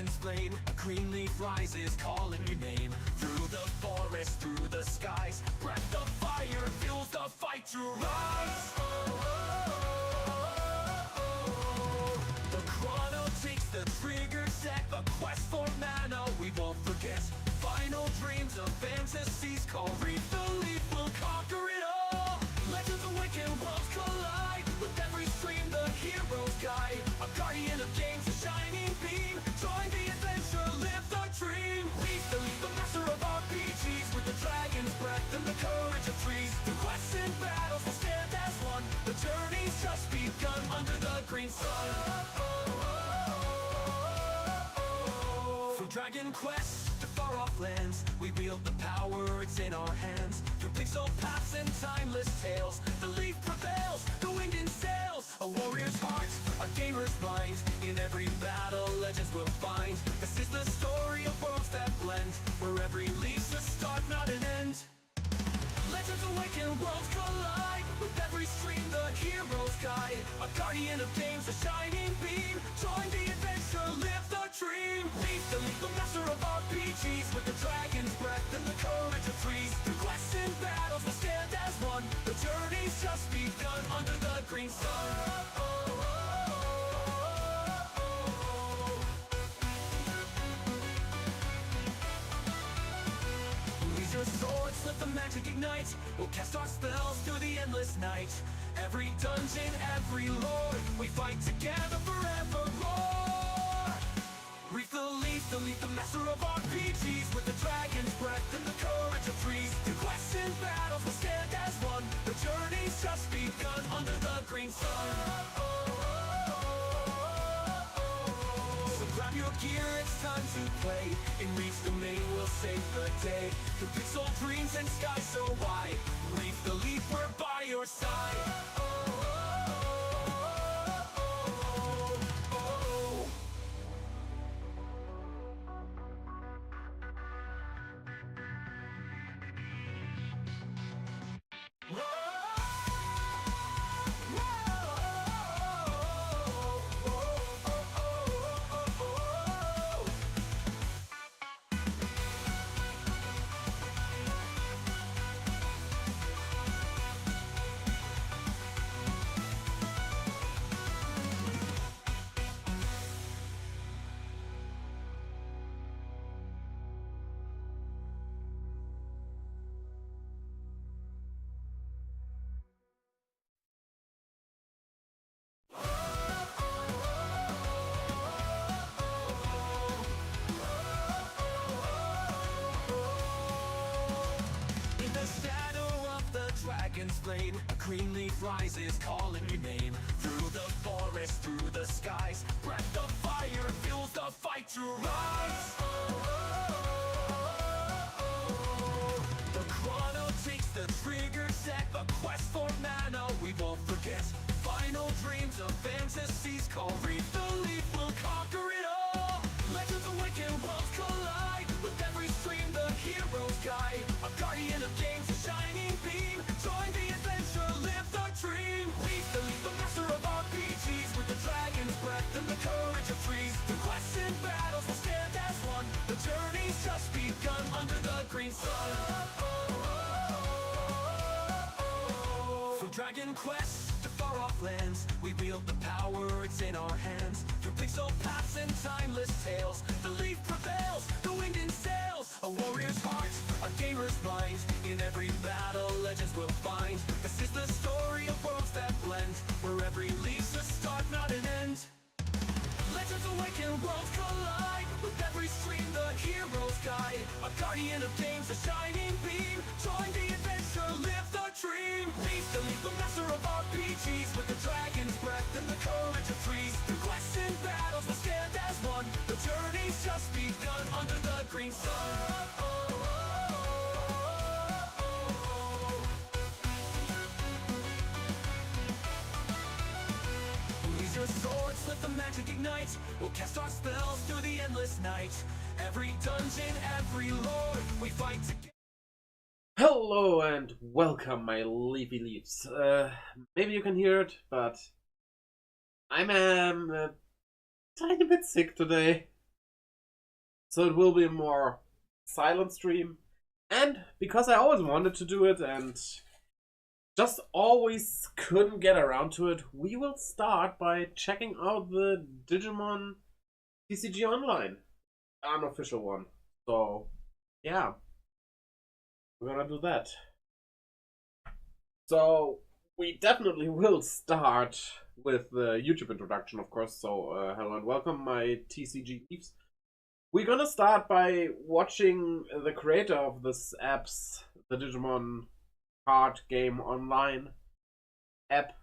dragon's blade, a green leaf rises, calling your name. Through the forest, through the skies, breath of fire fuels the fight to rise. The chrono takes the trigger set, the quest for mana we won't forget. Final dreams of fantasies call Rief, the leaf will conquer it all. Legends awaken, worlds collide, with every stream the hero's guide. A guardian of games, a shining beam, join the adventure, live the dream. Rief, the leaf, the master of RPGs, with the dragon's breath and the courage of trees. The quests and battles will stand as one, the journey's just begun under the green sun. From Dragon Quest to far-off lands, we wield the power, it's in our hands. Through pixel paths and timeless tales, the leaf prevails, the wind in sails. A warrior's heart, a gamer's mind, in every battle legends will find. This is the story of worlds that blend, where every leaf's a start, not an end. Legends awaken, worlds collide, with every stream the hero's guide. A guardian of games, a shining beam, join the adventure, live the dream. Rief, the leaf, the master of RPGs, with the dragon's breath and the courage of trees. Through quests and battles will stand as one, the journey's just begun under the green sun. Raise your swords, let the magic ignite. We'll cast our spells through the endless night. Every dungeon, every lord, we fight together forevermore. Rief, the leaf, the master of RPGs, with the dragon's breath and the courage of trees. Through quests and battles will stand as one, the journey's just begun under the green sun. So grab your gear, it's time to play. In Rief's domain we'll save the day. Through pixel dreams and skies so wide, Rief, the leaf, we're by your side. Dragon's blade, a green leaf rises, calling your name. Through the forest, through the skies, breath of fire fuels the fight to rise. The chrono takes the trigger set, the quest for mana we won't forget. Final dreams of fantasies call Rief, the leaf will conquer it all. Legends awaken, worlds collide, with every stream the hero's guide. A guardian of games, a shining beam, join the adventure, live the dream. Rief, the leaf, the master of RPGs, with the dragon's breath and the courage of trees. Through quests and battles will stand as one, the journey's just begun under the green sun. From Dragon Quest to far-off lands, we wield the power, it's in our hands. Through pixel paths and timeless tales, the leaf prevails, the wind in sails. A warrior's heart, a gamer's mind, in every battle legends will find. This is the story of worlds that blend, where every leaf's a start, not an end. Legends awaken, worlds collide, with every stream the hero's guide. A guardian of games, a shining beam, join the adventure, live the dream. Rief, the leaf, the master of RPGs, with the dragon's breath and the courage of trees. Through quests and battles will stand as one, the journey's just begun under the green sun. Raise your swords, let the magic ignite. We'll cast our spells through the endless night. Every dungeon, every lord, we fight together. Hello and welcome, my leafy leaves. Maybe you can hear it, but I'm a tiny bit sick today. So it will be a more silent stream. And because I always wanted to do it and just always couldn't get around to it, we will start by checking out the Digimon TCG Online, unofficial one. So, yeah, we're gonna do that. So, we definitely will start with the YouTube introduction, of course. So, hello and welcome, my TCG Leafs. We're gonna start by watching the creator of this app's, the Digimon card game online app,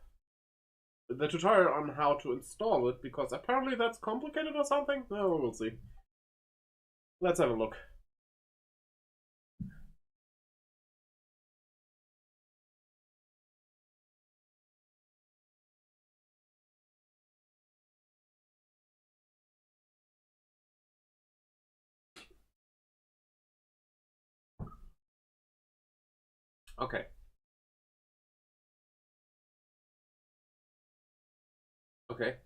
the tutorial on how to install it, because apparently that's complicated or something. No, we'll see. Let's have a look. Okay. Okay.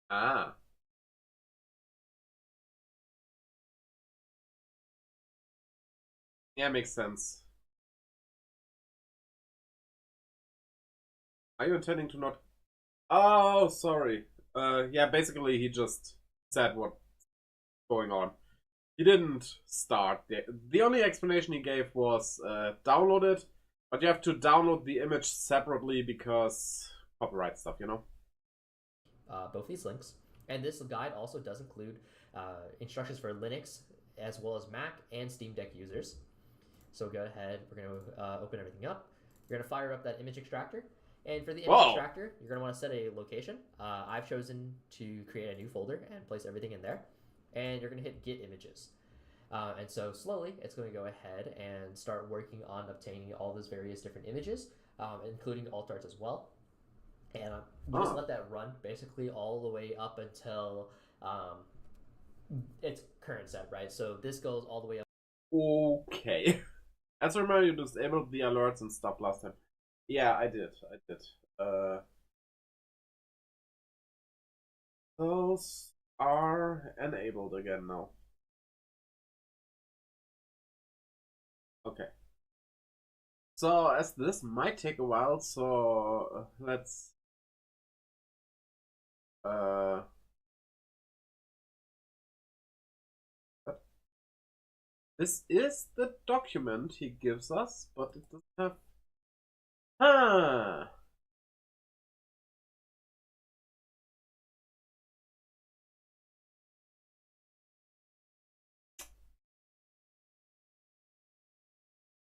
Ah. Yeah, makes sense. Are you intending to not... Oh, sorry. Yeah, basically he just said what's going on. He didn't start. The only explanation he gave was download it, but you have to download the image separately because copyright stuff, you know? Both these links. And this guide also does include instructions for Linux as well as Mac and Steam Deck users. So go ahead, we're going to open everything up. You're going to fire up that image extractor. And for the image extractor, you're going to want to set a location. I've chosen to create a new folder and place everything in there. And you're going to hit Get Images. And so slowly, it's going to go ahead and start working on obtaining all those various different images, including alt arts as well. And you just let that run basically all the way up until its current set, right? So this goes all the way up. Okay. As a reminder, you disabled the alerts and stuff last time. Yeah, I did. Those are enabled again now. Okay. So, as this might take a while, so let's... This is the document he gives us, but it doesn't have... Huh!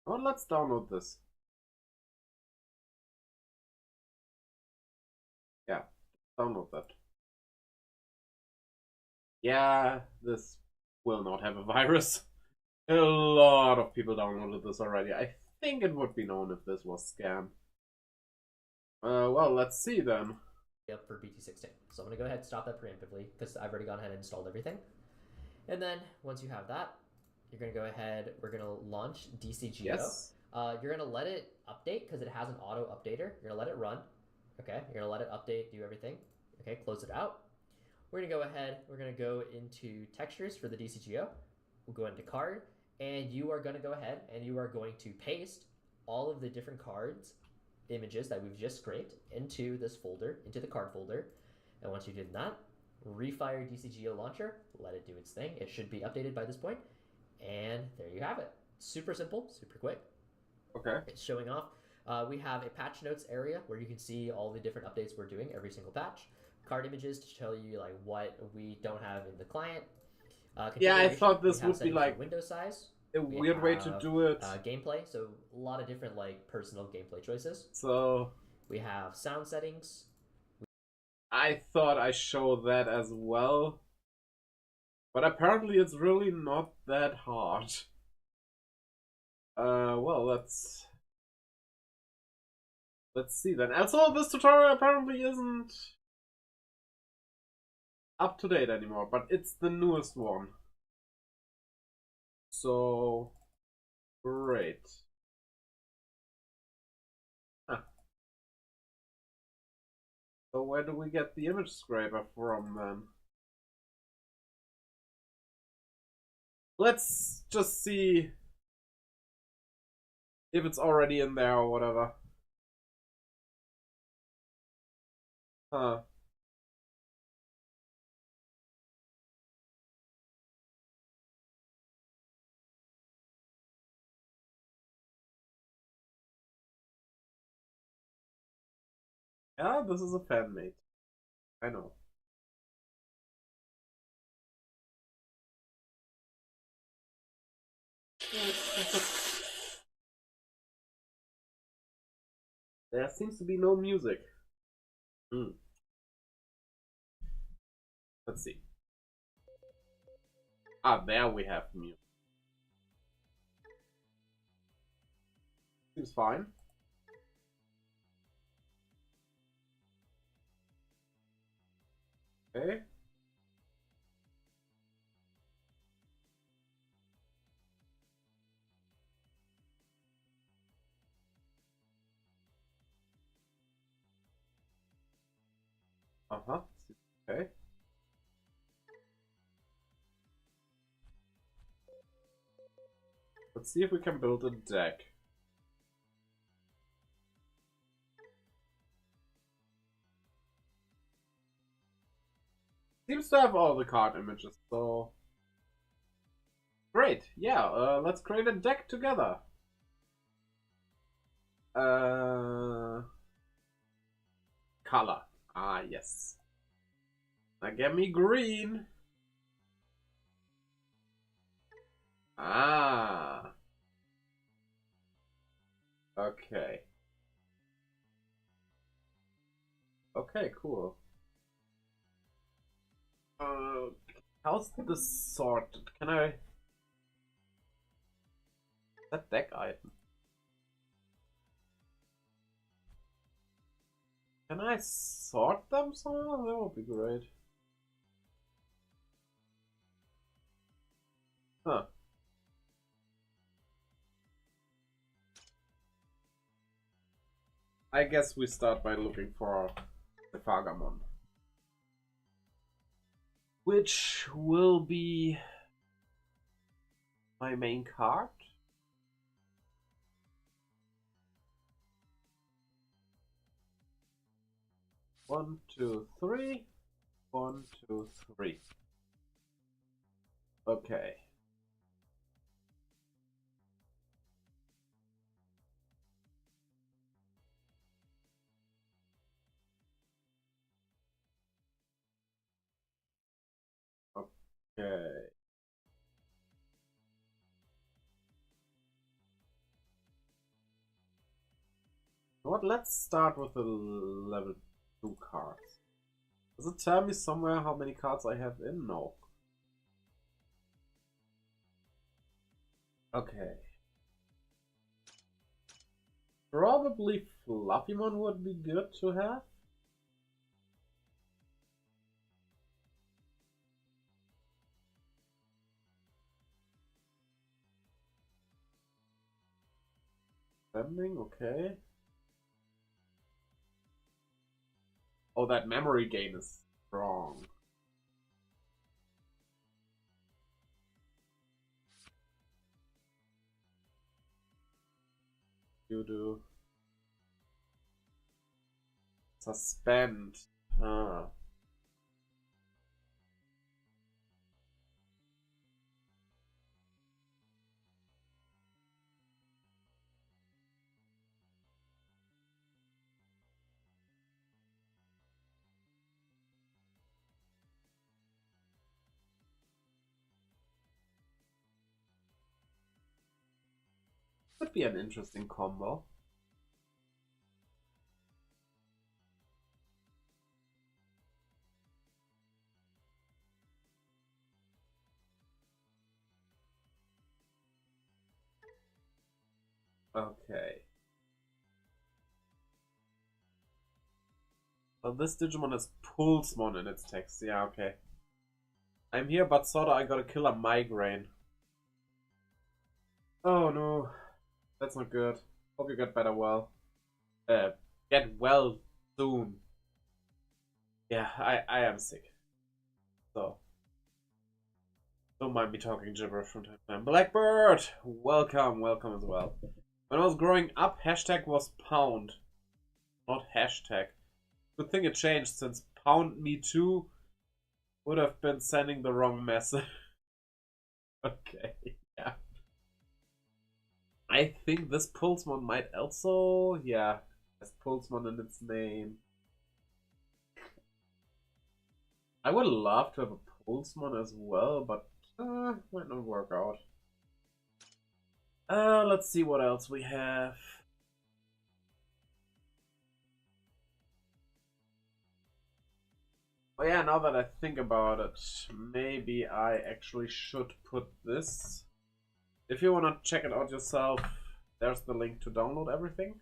Oh, let's download this. Yeah, download that. Yeah, this will not have a virus. A lot of people downloaded this already. I think it would be known if this was scam. Well, let's see then. Up for BT16. So I'm going to go ahead and stop that preemptively because I've already gone ahead and installed everything. And then once you have that, you're going to go ahead, we're going to launch DCGO. Yes. You're going to let it update because it has an auto updater. You're going to let it run. Okay, you're going to let it update, do everything. Okay, close it out. We're going to go ahead, we're going to go into textures for the DCGO. We'll go into card, and you are going to go ahead and you are going to paste all of the different cards, images that we've just scraped into this folder, into the card folder. And once you did that, refire DCGO launcher, let it do its thing. It should be updated by this point. And there you have it. Super simple, super quick. Okay. It's showing off. We have a patch notes area where you can see all the different updates we're doing every single patch. Card images to tell you like what we don't have in the client. Yeah, I thought this would be like window size. A weird way to do it. Gameplay, so a lot of different like personal gameplay choices. So we have sound settings. I thought I showed that as well, but apparently it's really not that hard. Well, let's see then. Also, this tutorial apparently isn't up to date anymore, but it's the newest one. So great. So where do we get the image scraper from then? Let's just see if it's already in there or whatever. Huh. Yeah, this is a fan made. I know. There seems to be no music. Let's see. Ah, there we have music. Seems fine. Okay. Uh-huh. Okay. Let's see if we can build a deck. Seems to have all the card images, so... Great, yeah, let's create a deck together. Color. Ah, yes. Now get me green. Ah. Okay. Okay, cool. How's this sorted? Can I... That deck item. Can I sort them somehow? That would be great. Huh. I guess we start by looking for the Fagamon. Which will be my main card. One, two, three. 1, 2, 3. Okay. Okay. What? Let's start with the level 2 cards. Does it tell me somewhere how many cards I have in? No. Okay. Probably Fluffymon would be good to have. Spending, okay. Oh, that memory gain is strong. You do. Suspend. Ah. Could be an interesting combo. Okay. Well, this Digimon has Pulsemon in its text. Yeah, okay. I'm here, but sorta I got a killer migraine. Oh no. That's not good. Hope you get better well. Get well soon. Yeah, I am sick. So, don't mind me talking gibberish from time to time. Blackbird! Welcome as well. When I was growing up, hashtag was pound, not hashtag. Good thing it changed, since pound me too would have been sending the wrong message. Okay, yeah. I think this Pulsemon might also, yeah, has Pulsemon in its name. I would love to have a Pulsemon as well, but might not work out. Let's see what else we have. Oh yeah, now that I think about it, maybe I actually should put this. If you want to check it out yourself, there's the link to download everything.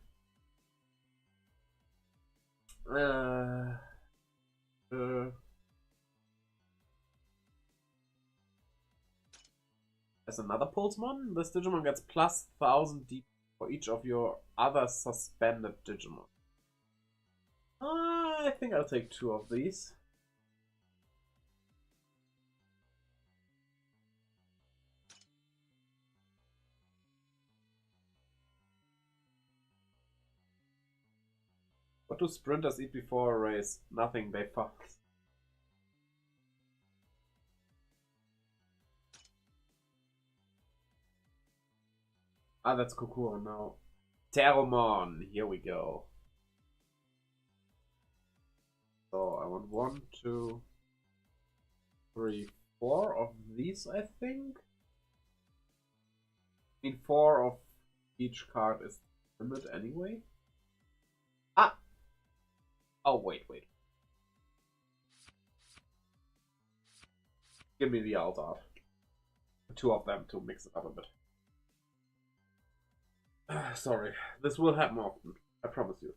There's another Pulsemon. This Digimon gets plus 1000 DP for each of your other suspended Digimon. I think I'll take 2 of these. What do sprinters eat before a race? Nothing, they fast. Ah, that's Kokoro now. Terramon, here we go. So I want 1, 2, 3, 4 of these, I think. I mean, 4 of each card is the limit anyway. Ah! Oh, wait. Give me the alt art. 2 of them to mix it up a bit. Sorry, this will happen often. I promise you.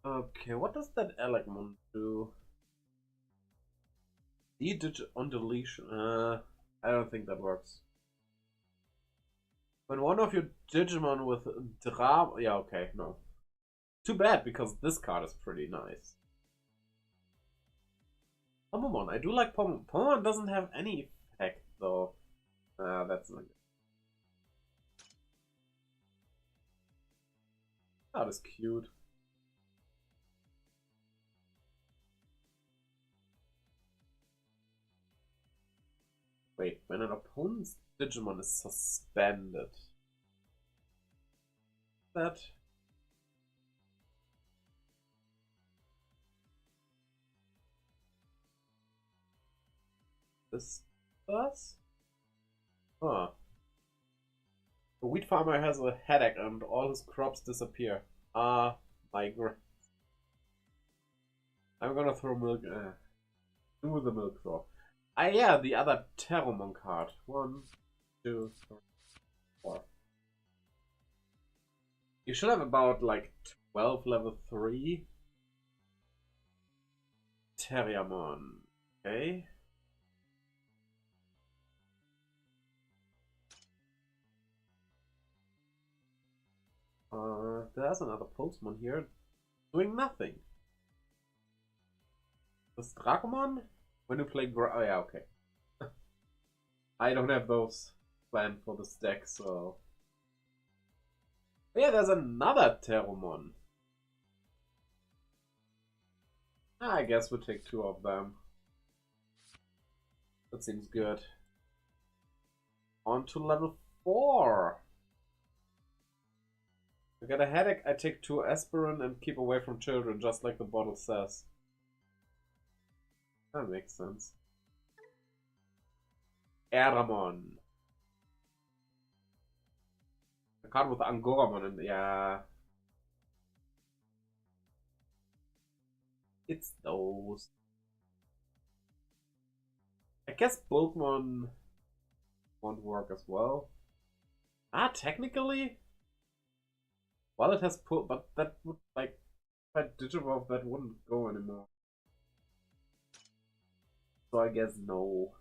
Okay, what does that Elegmon do? D-digit on deletion. I don't think that works. When one of your Digimon with drama... Yeah, okay, no. Too bad, because this card is pretty nice. Pomomon, I do like Pomomon. Pomomon doesn't have any effect, though. That's not good. That is cute. Wait, when an opponent's Digimon is suspended. That... This does? Huh. The wheat farmer has a headache and all his crops disappear. Ah, my god. I'm gonna throw milk. Do the milk throw. Ah, yeah, the other Terramon card. 1, 2, 3, 4. You should have about like 12 level 3 Terramon. Okay. There's another Pulsemon here doing nothing. This Dracomon? When you play oh yeah, okay. I don't have those planned for this deck, so... Yeah, there's another Terramon. I guess we'll take 2 of them. That seems good. On to level 4. I get a headache, I take 2 aspirin and keep away from children, just like the bottle says. That makes sense. Aramon. A card with Angoramon and yeah. It's those. I guess Bulkmon won't work as well. Ah, technically? Well, it has pull, but that would, like, if I Digivolve, that wouldn't go anymore. So I guess no.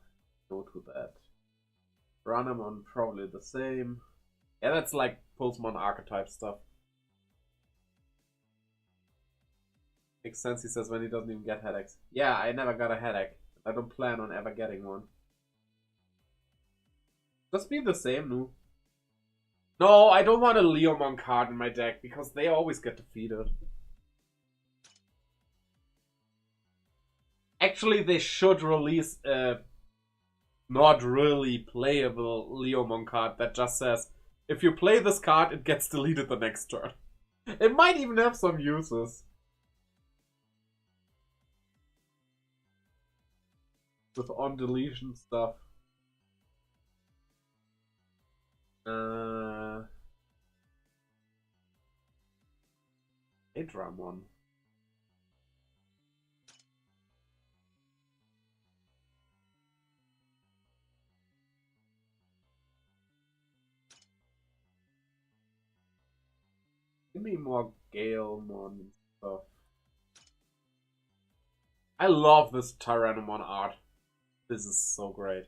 No to that. Runamon probably the same. Yeah, that's like Pulsemon archetype stuff. Makes sense, he says, when he doesn't even get headaches. Yeah, I never got a headache. I don't plan on ever getting one. Just be the same, no? No, I don't want a Leomon card in my deck, because they always get defeated. Actually, they should release a not really playable Leomon card that just says, if you play this card, it gets deleted the next turn. It might even have some uses. With on-deletion stuff. Adramon. Give me more Galemon and stuff. I love this Tyrannomon art. This is so great.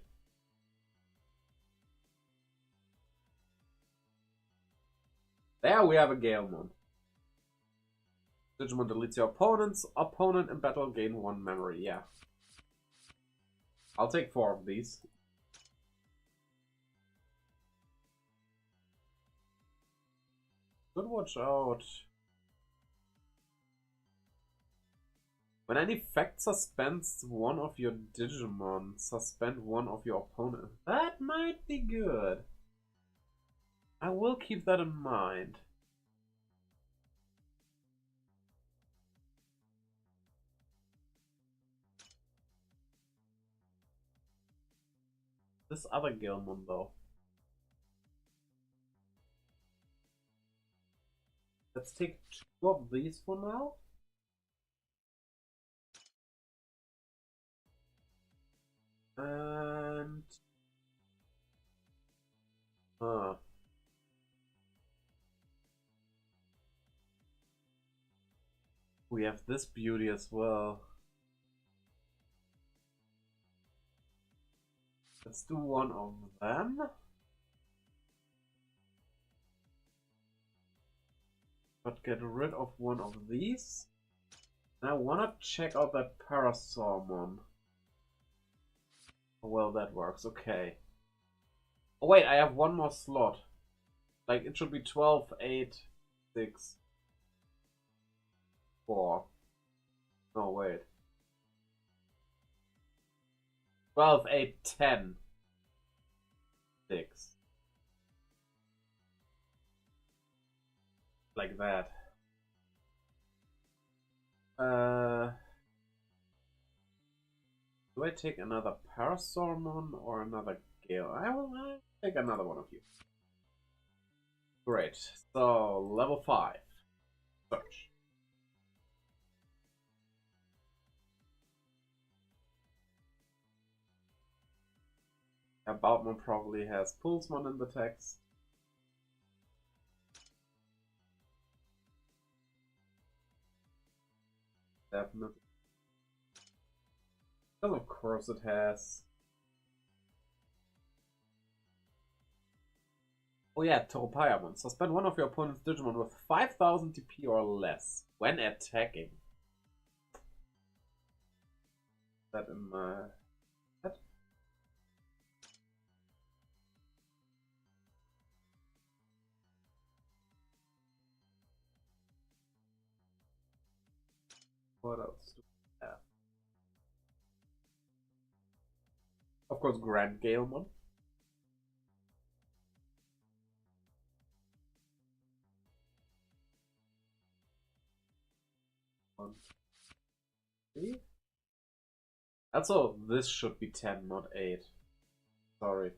There we have a Galemon. Digimon deletes your opponent in battle, gain 1 memory. Yeah. I'll take 4 of these. Good, watch out. When an effect suspends one of your Digimon, suspend one of your opponent. That might be good. I will keep that in mind. This other Gilmon though. Let's take 2 of these for now. And we have this beauty as well. Let's do 1 of them. But get rid of 1 of these. And I wanna check out that Parasaurmon. Well, that works, okay. Oh wait, I have 1 more slot. Like, it should be 12, 8, 6, 4. No, wait. 12, 8, 10, 6. Like that. Do I take another Parasaurmon or another Gale? I will take another one of you. Great. So, level 5. Search. Aboutman probably has Pulsemon in the text. Definitely. And of course it has. Oh yeah, Toropayamon. Suspend one of your opponent's Digimon with 5000 TP or less when attacking. That in my head. What else do we have? Of course, Grand Galemon. One, 3. Also, this should be 10, not 8. Sorry.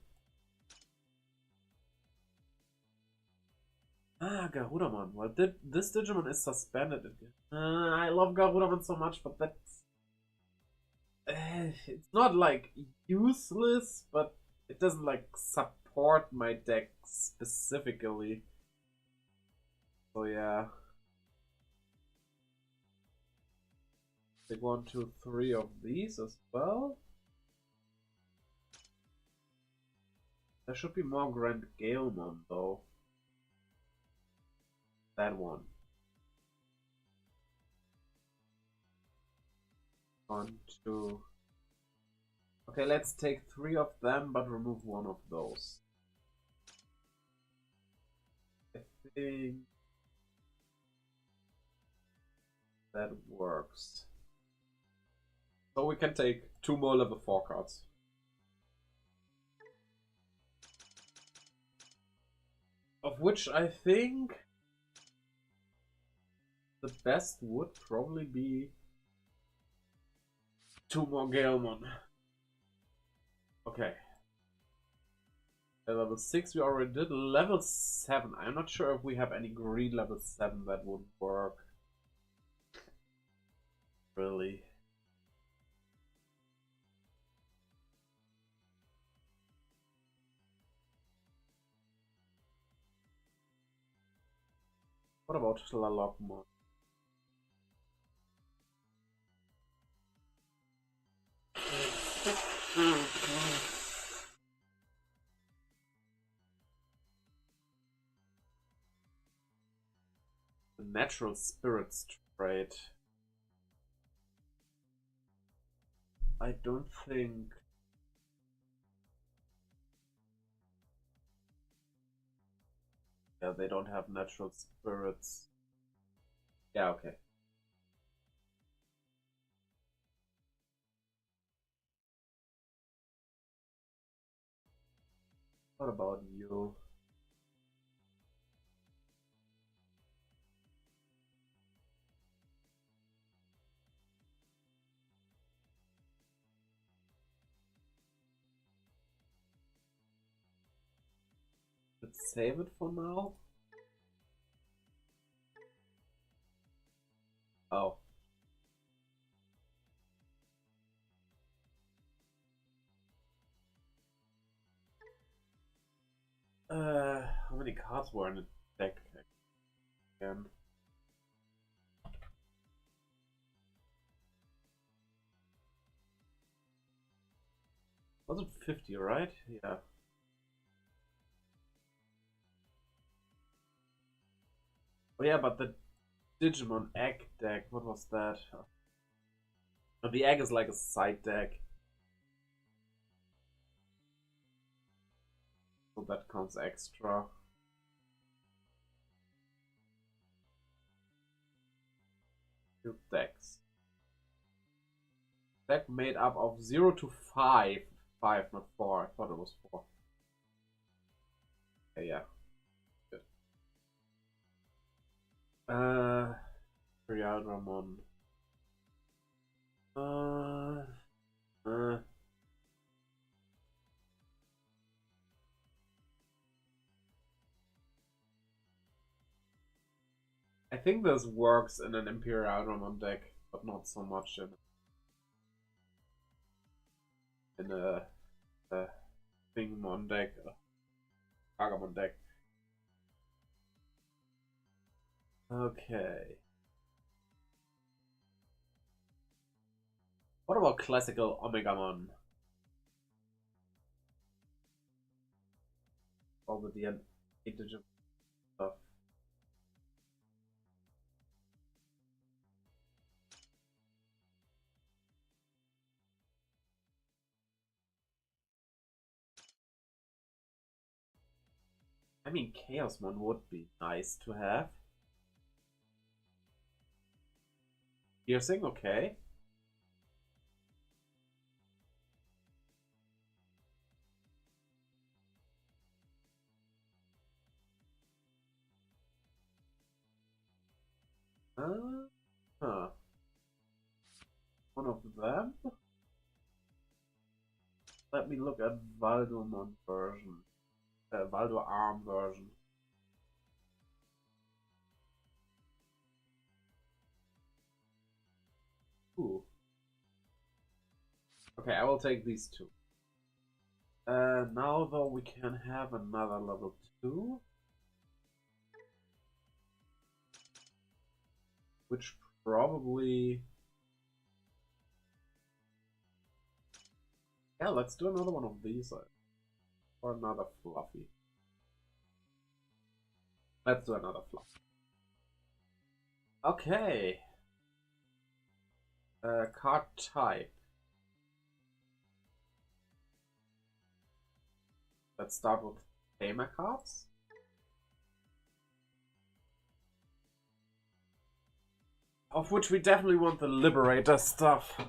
Ah, Garudamon. Well, this Digimon is suspended. I love Garudamon so much, but that's... it's not, like, useless, but it doesn't, like, support my deck specifically. So, yeah. Take 1, 2, 3 of these as well. There should be more Grand Galemon though. That one. 1, 2. Okay, let's take 3 of them, but remove 1 of those. I think that works. So we can take 2 more level 4 cards. Of which I think the best would probably be 2 more Galemon. Okay. Level 6 we already did. Level 7. I'm not sure if we have any green level 7 that would work. Really. What about Lalokmon? The natural spirits trait. I don't think. Yeah, they don't have natural spirits. Yeah, okay. What about you? Let's save it for now. Oh. How many cards were in the deck again? Was it 50, right? Yeah. Oh yeah, but the Digimon egg deck, what was that? Oh, the egg is like a side deck. So that counts extra. Two decks. Deck made up of 0 to 5. 5, not 4. I thought it was 4. Okay, yeah. Good. Triadramon. Uh, uh. I think this works in an Imperialramon deck, but not so much in a Thingmon deck, Agamon deck. Okay. What about classical Omegamon? All the integer stuff. I mean, Chaosmon would be nice to have. Piercing, okay. Huh. One of them? Let me look at Valdormon version. Valdor Arm version. Ooh. Okay, I will take these two. Now though we can have another level 2. Which probably... Yeah, let's do another one of these. Or another fluffy. Let's do another fluff. Okay. Card type. Let's start with Tamer cards. Of which we definitely want the Liberator stuff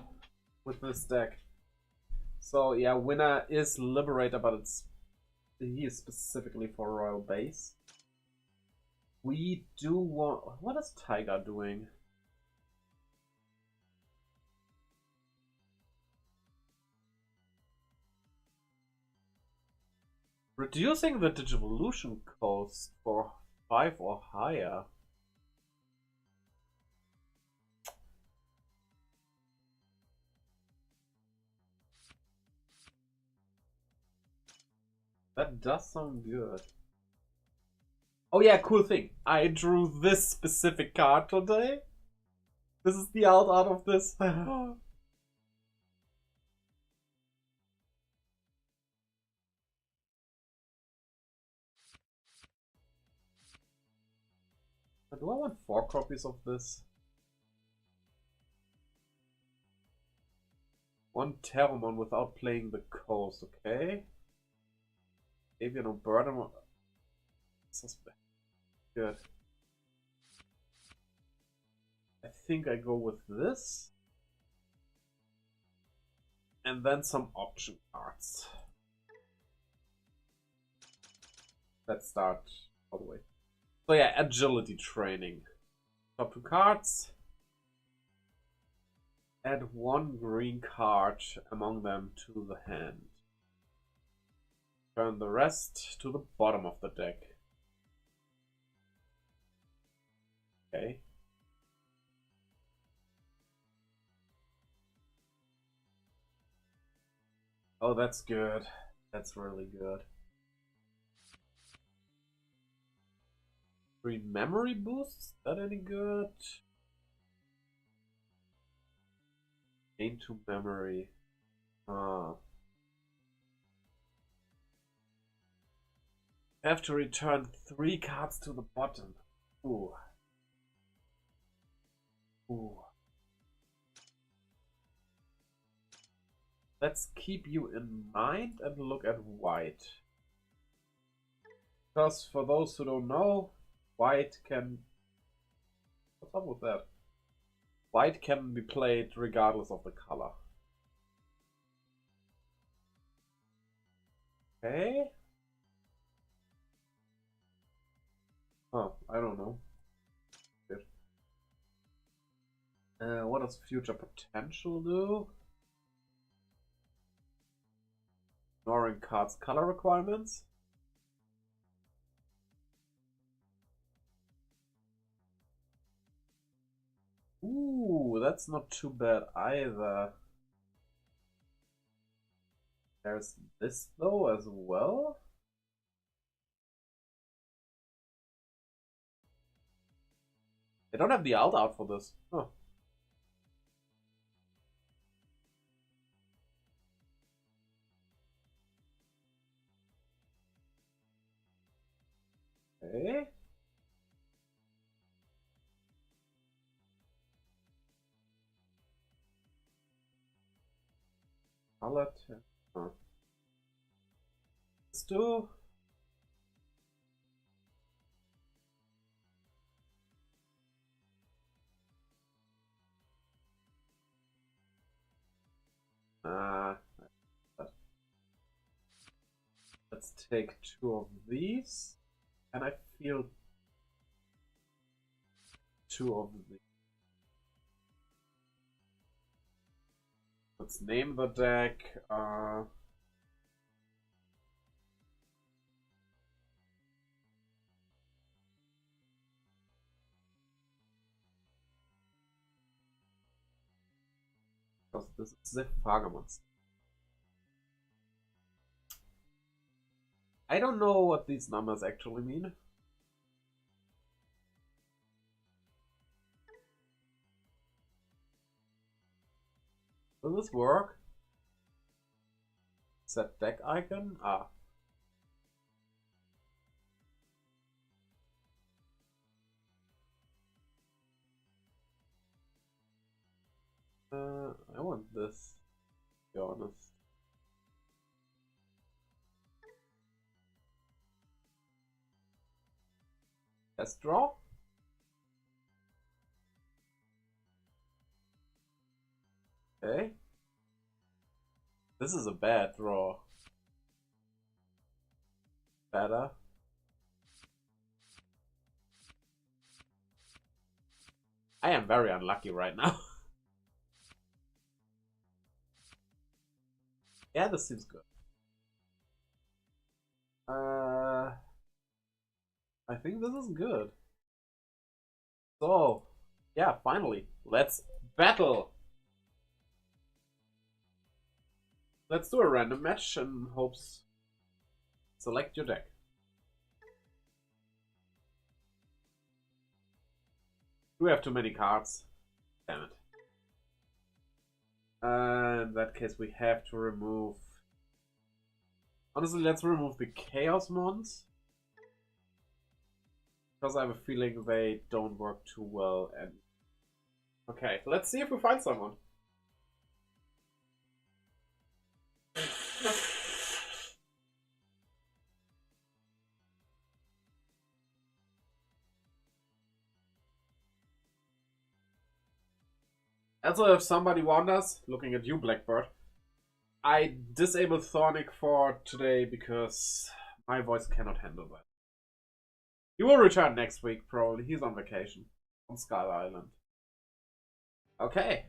with this deck. So yeah, winner is Liberator, but he is specifically for Royal Base. We do want... What is Tiger doing? Reducing the Digivolution cost for 5 or higher. That does sound good. Oh yeah, cool thing. I drew this specific card today. This is the out of this. Do I want 4 copies of this? 1 Terramon without playing the coast, okay? Avian or Burden. Suspect. Good. I think I go with this. And then some option cards. Let's start all the way. So yeah, agility training. Top 2 cards. Add 1 green card among them to the hand. Turn the rest to the bottom of the deck. Okay. Oh, that's good. That's really good. 3 memory boosts? Is that any good? Gain 2 memory. Have to return 3 cards to the bottom. Ooh. Ooh. Let's keep you in mind and look at white. Because for those who don't know, white can... What's up with that? White can be played regardless of the color. Okay. Oh, I don't know. Good. What does future potential do? Ignoring cards' color requirements. Ooh, that's not too bad either. There's this though as well. They don't have the out for this. Huh. Okay. Color. Huh. Let's do. Let's take 2 of these. And I feel 2 of these. Let's name the deck. Because this is the Fagermans. I don't know what these numbers actually mean. Will this work? Set deck icon? Ah. I want this, to be honest. Test draw? Okay. This is a bad draw. Better. I am very unlucky right now. Yeah, this seems good. I think this is good. So, yeah, finally, let's battle. Let's do a random match and hopes. Select your deck. We have too many cards. Damn it. In that case, we have to remove. Honestly, let's remove the Chaos Mons. Because I have a feeling they don't work too well. And okay, let's see if we find someone. Also, if somebody wonders, looking at you, Blackbird, I disabled Thornic for today because my voice cannot handle that. He will return next week, probably. He's on vacation on Skull Island. Okay.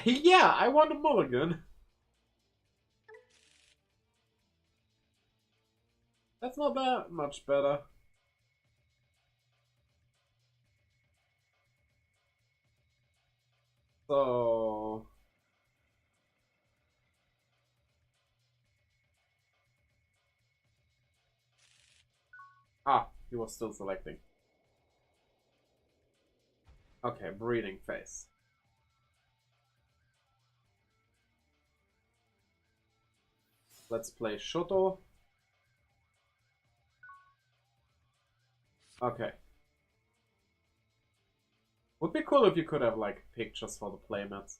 Yeah, I want a mulligan. That's not that much better. So... Ah, he was still selecting. Okay, breeding phase. Let's play Shoto. Okay. Would be cool if you could have, like, pictures for the playmats.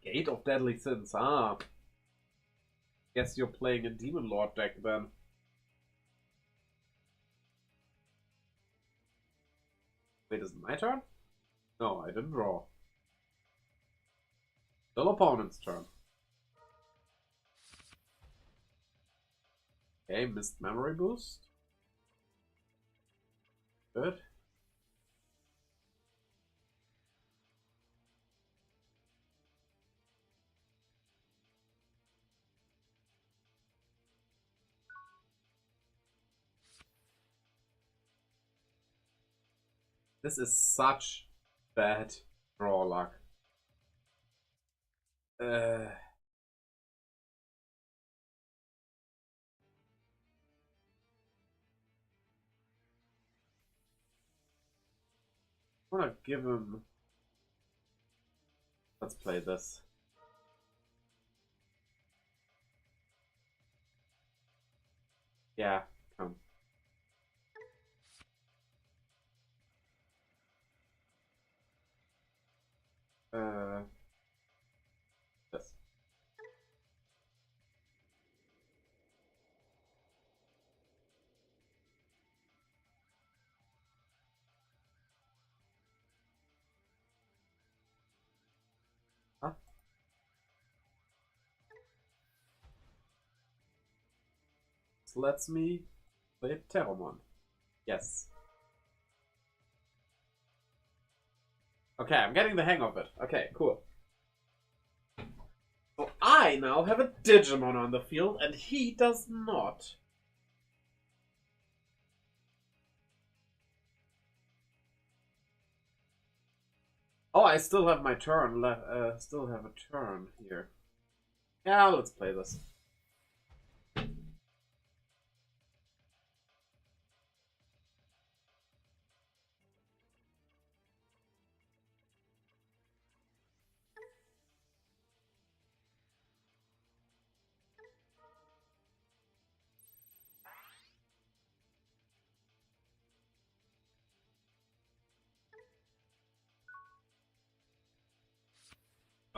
Gate of Deadly Sins, ah. Guess you're playing a Demon Lord deck then. Wait, is it my turn? No, I didn't draw. Still opponent's turn. Okay, missed memory boost. Good. This is such bad draw luck. I'm gonna give him... Let's play this. Yeah, come. This. Huh? This lets me play Terramon. Yes. Okay, I'm getting the hang of it. Okay, cool. So I now have a Digimon on the field, and he does not. Oh, I still have my turn. Still have a turn here. Yeah, let's play this.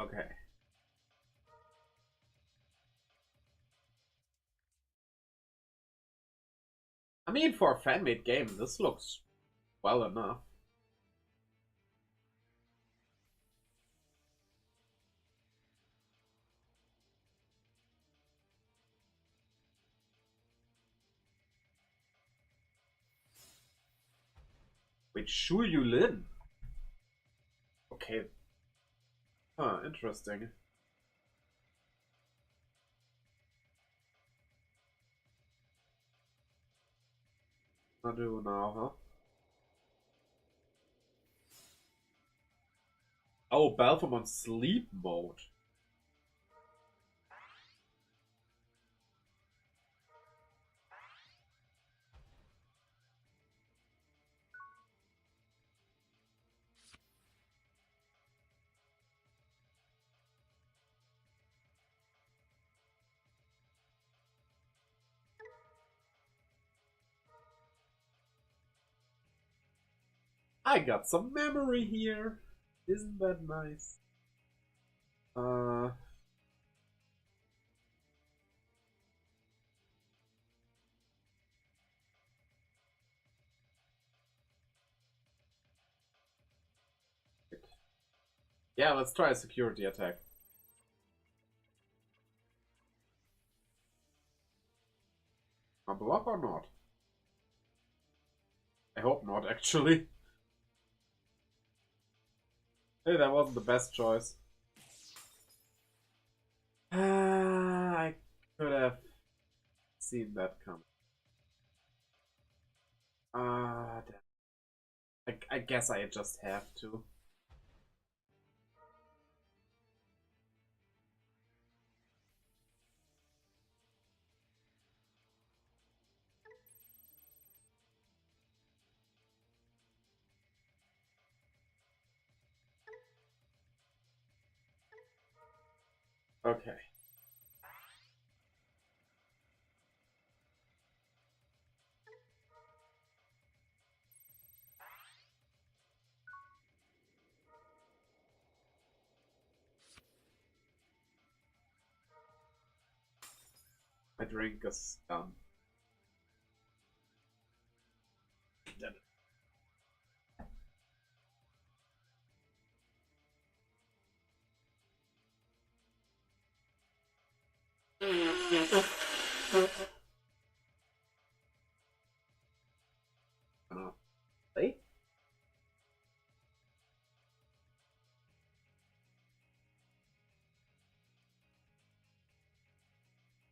Okay. I mean, for a fan-made game, this looks well enough. Wait, Shu Yulin? Okay. Huh, interesting. What do now, huh? Oh, Baltham on sleep mode. I got some memory here. Isn't that nice? Uh, yeah, let's try a security attack. A block or not? I hope not, actually. Hey, that wasn't the best choice. I could have seen that coming. I guess I just have to. Okay. My drink is done. Damn it. Play?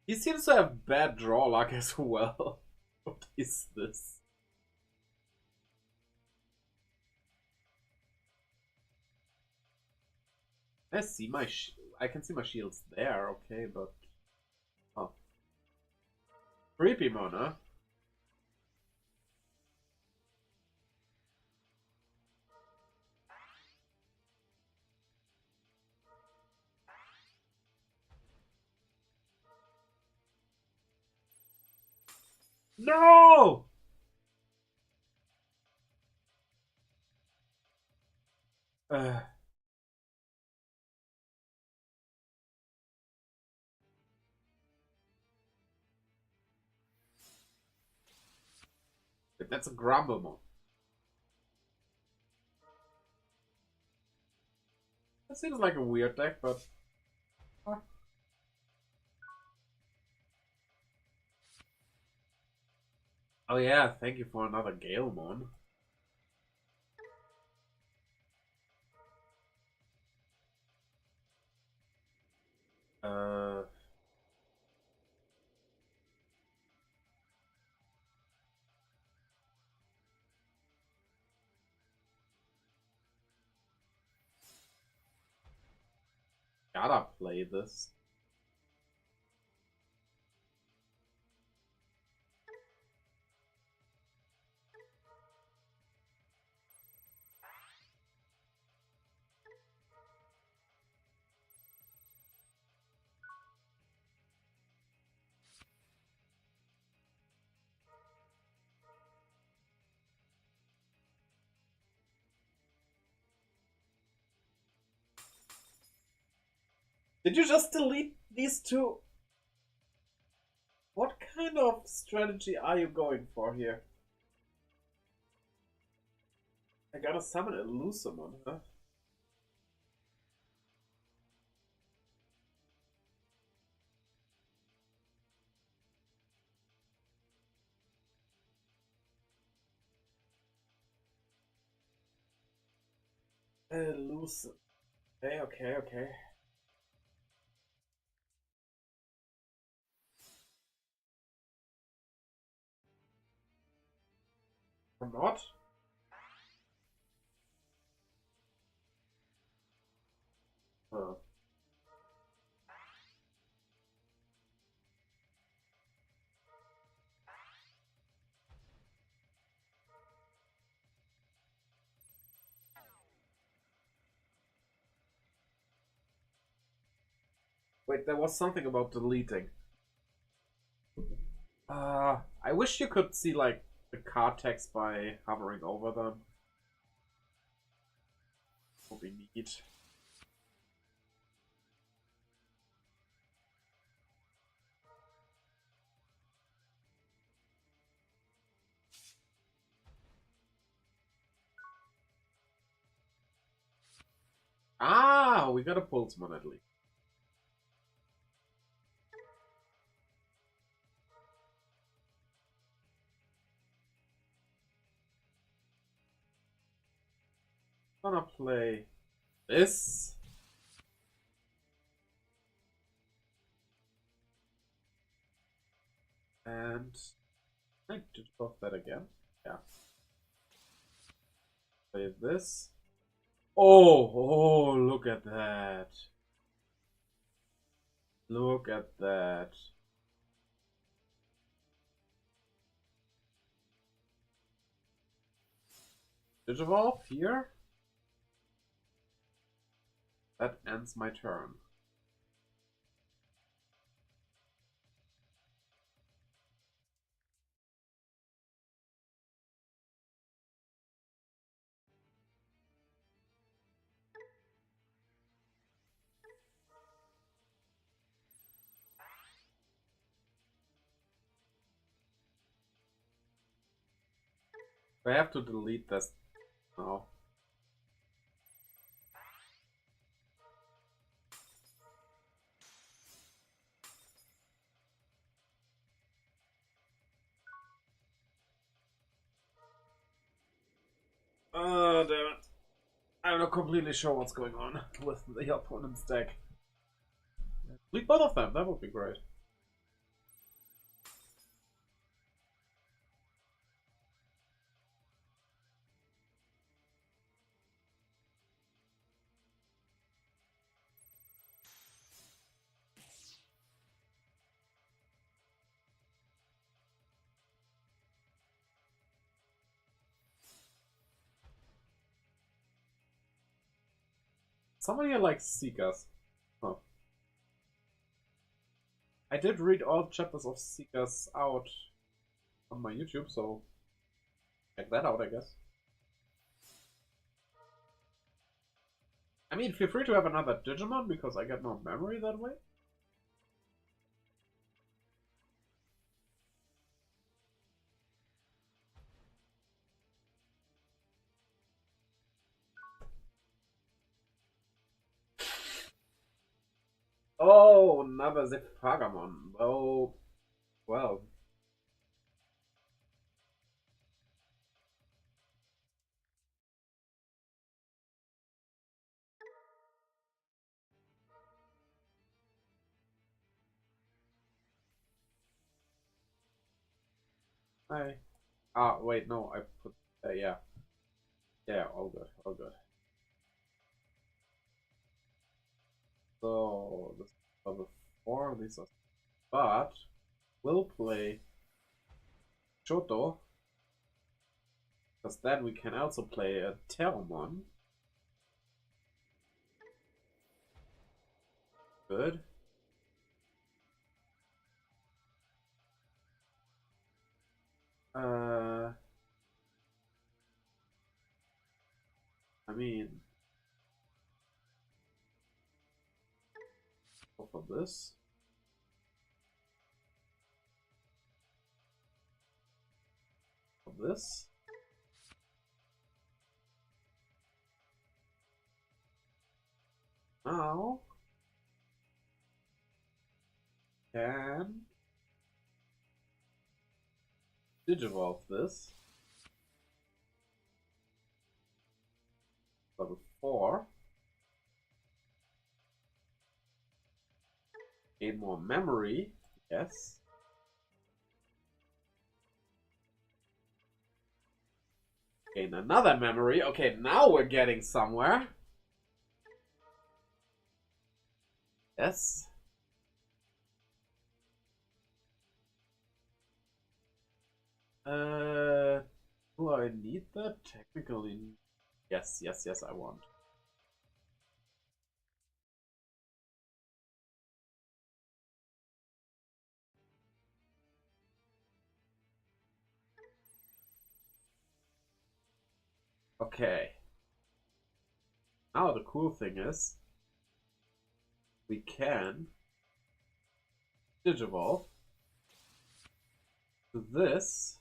He seems to have bad draw luck as well. What is this? I can see my shields there, okay, but oh. Creepy mon, huh? No! Uh, that's a Grumblemon. That seems like a weird deck, but oh yeah, thank you for another Galemon. Uh, gotta play this. Did you just delete these two? What kind of strategy are you going for here? I gotta summon a loose summon, huh? Loose. Okay, okay, okay. Or not? Huh. Wait, there was something about deleting. I wish you could see like the card text by hovering over them. Would be neat. Ah, we got a Pulseman at least. Gonna play this. And I did both that again. Yeah. Play this. Oh, oh, look at that. Look at that. Digivolve here. That ends my turn. I have to delete this now. Oh, damn it. I'm not completely sure what's going on with the opponent's deck. Delete both of them, that would be great. Somebody likes Seekers. Huh. I did read all chapters of Seekers out on my YouTube, so check that out, I guess. I mean, feel free to have another Digimon, because I get more memory that way. Oh, another Zephagamon. Oh, well. Hi. Ah, wait, no, I put. Yeah. Yeah, all good, all good. So, this is level 4, these are. But, we'll play Shoto, because then we can also play a Terramon. Good. I mean, Go for this. For this. Now can Digivolve this. Level 4. Gain more memory. Yes. Gain another memory. Okay, now we're getting somewhere. Yes. Do I need that? Technically, yes, yes, yes, I want. Okay. Now the cool thing is, we can Digivolve to this.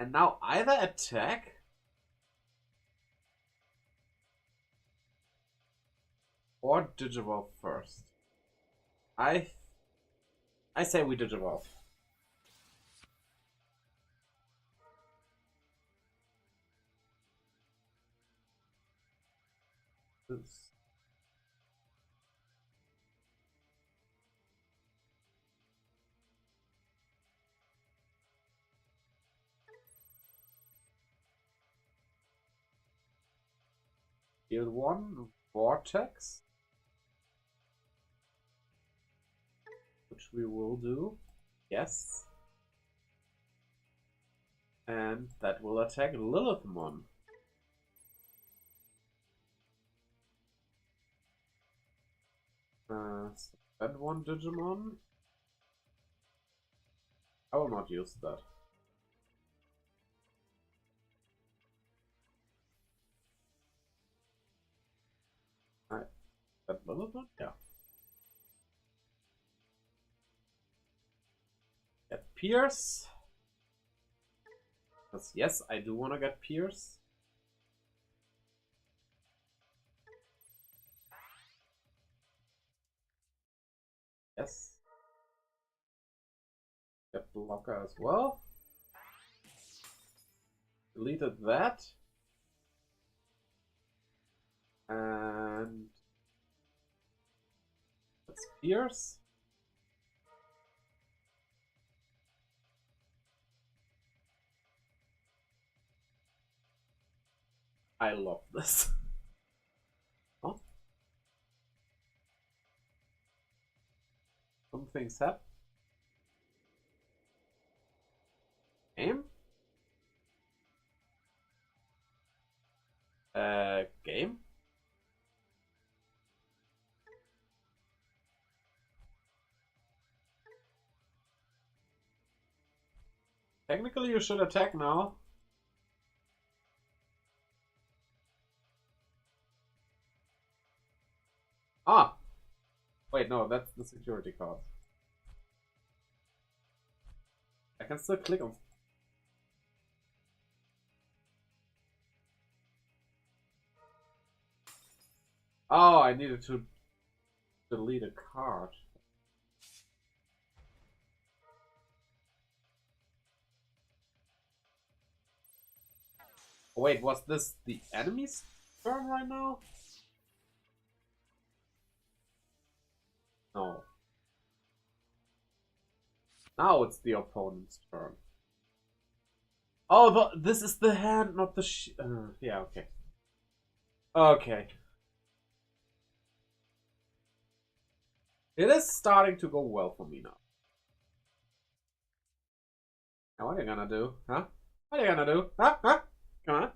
And now either attack or Digivolve first. I say we Digivolve. This. Heal 1 Vortex, which we will do. Yes. And that will attack Lilithmon. Spend 1 Digimon. I will not use that. That Lilithmon? Yeah. Get Pierce. Because yes, I do want to get Pierce. Yes. Get Blocker as well. Deleted that. And that's Pierce. I love this. Oh. Some things happen. Game? Game? Technically you should attack now. Ah! Wait, no, that's the security card. I can still click on... Oh, I needed to delete a card. Oh, wait, was this the enemy's turn right now? No. Now it's the opponent's turn. Oh, this is the hand, not the yeah, okay. Okay. It is starting to go well for me now. Now what are you gonna do? Huh? What are you gonna do? Huh? Huh? Come on.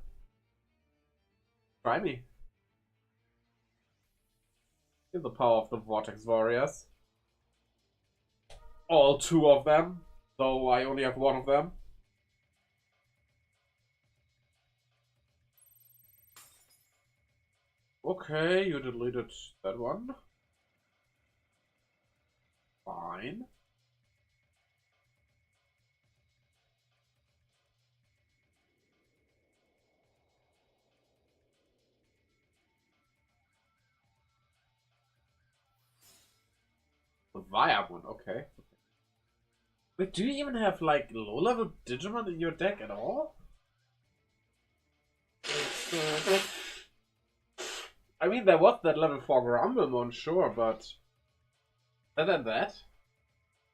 Try me. Give the power of the Vortex Warriors. All 2 of them, though I only have 1 of them. Okay, you deleted that one. Fine. The Viamon, okay. Wait, do you even have like low-level Digimon in your deck at all? I mean, there was that level 4 Grumblemon, sure, but other than that,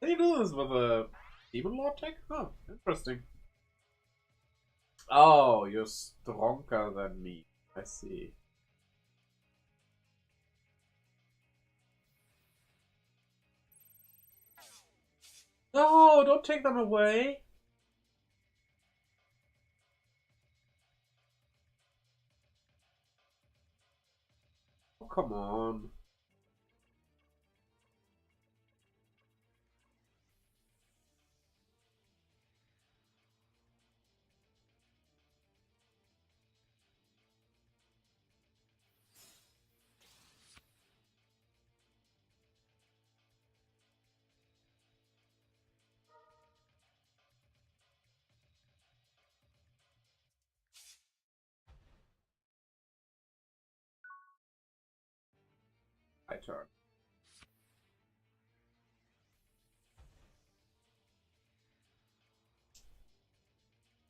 can you do this with a Demon Lord deck? Oh, interesting. Oh, you're stronger than me. I see. No, don't take them away. Oh, come on. My turn.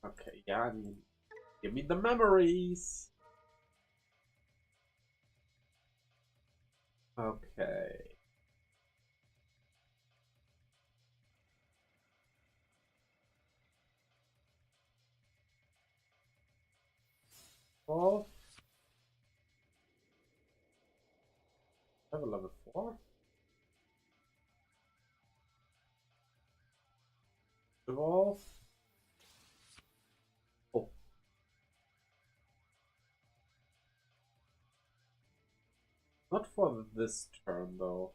Okay, yeah, I mean, give me the memories. Okay. Well, I have a level 4. Evolve. Oh, not for this turn though.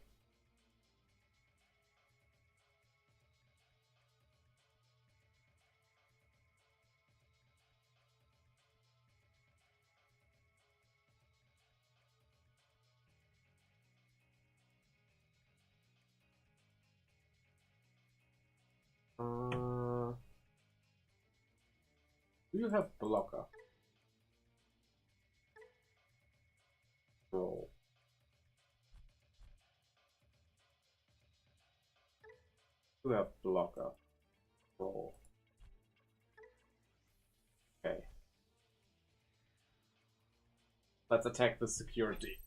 Do you have blocker? No. You have blocker. No. Okay. Let's attack the security.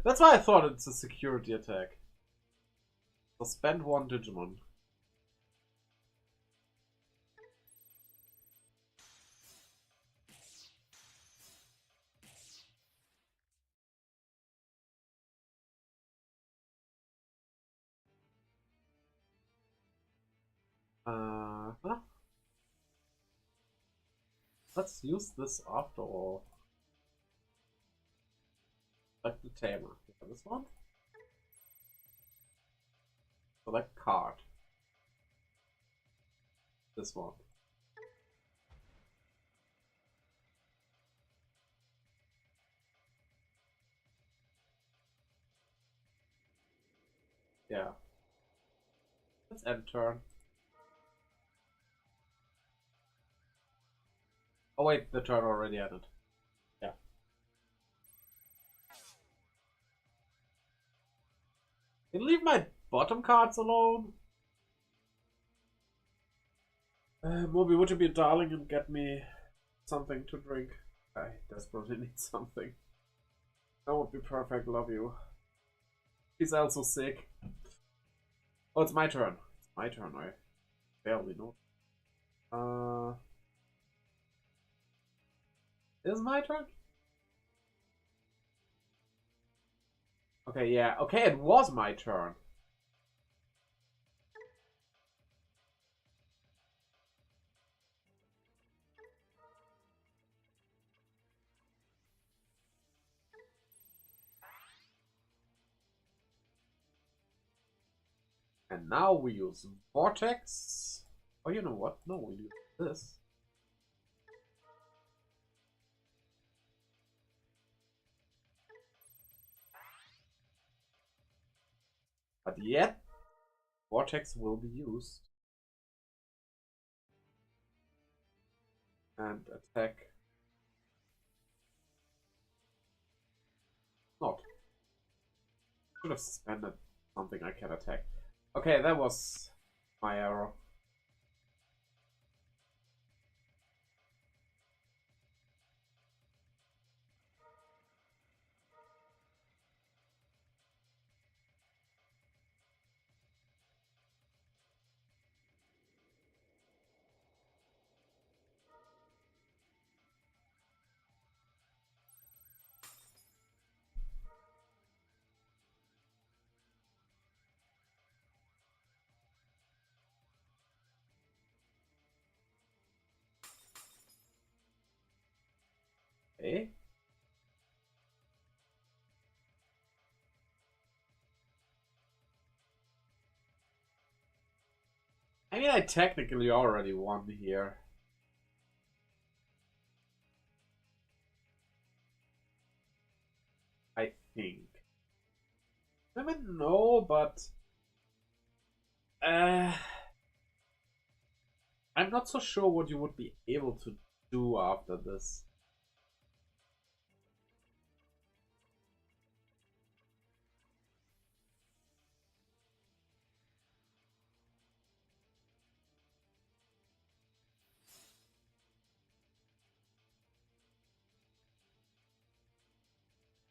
That's why I thought it's a security attack. So spend 1 Digimon. Huh? Let's use this after all. Like the tamer. Yeah, this one? Select card. This one. Yeah. Let's end turn. Oh wait, the turn already ended. Yeah. Can you leave my bottom cards alone? Moby, would you be a darling and get me something to drink? I desperately need something. That would be perfect, love you. He's also sick. Oh, it's my turn. It's my turn, I barely know. Is it my turn? Okay, yeah. Okay, it was my turn. And now we use Vortex. Oh, you know what? No, we use this. But yet, Vortex will be used. And attack. Not. Should have suspended something I can attack. Okay, that was my error. Okay. I mean, I technically already won here. I think. I mean, no, but I'm not so sure what you would be able to do after this.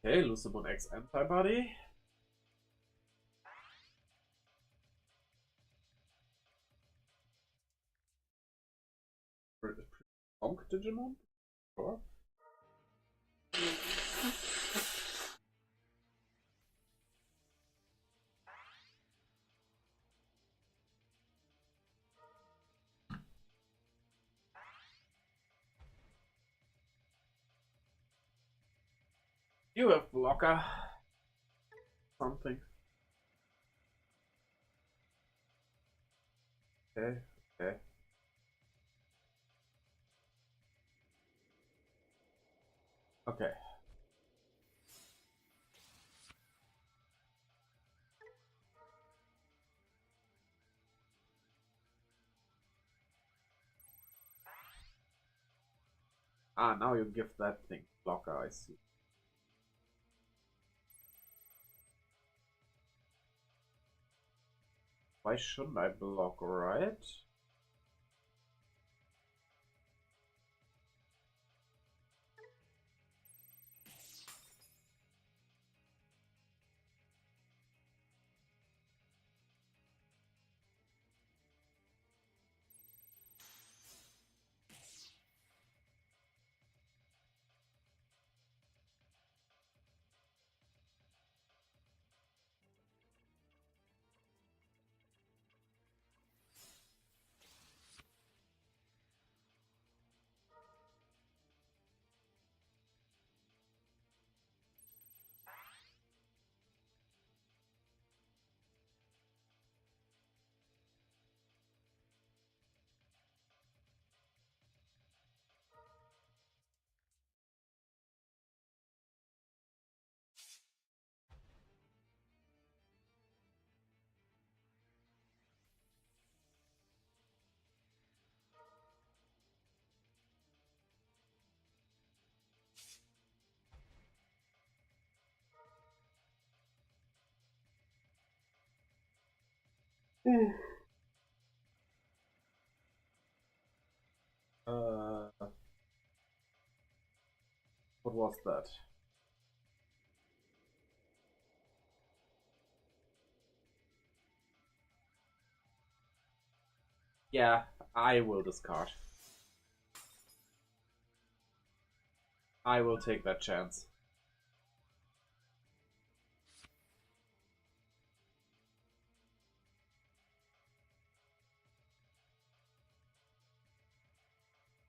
Okay, Lucibon X antibody. Bonk Digimon? Sure. You have blocker. Something. Okay, okay. Okay. Ah, now you give that thing blocker, I see. Why shouldn't I block, right? Uh, what was that? Yeah, I will discard. I will take that chance.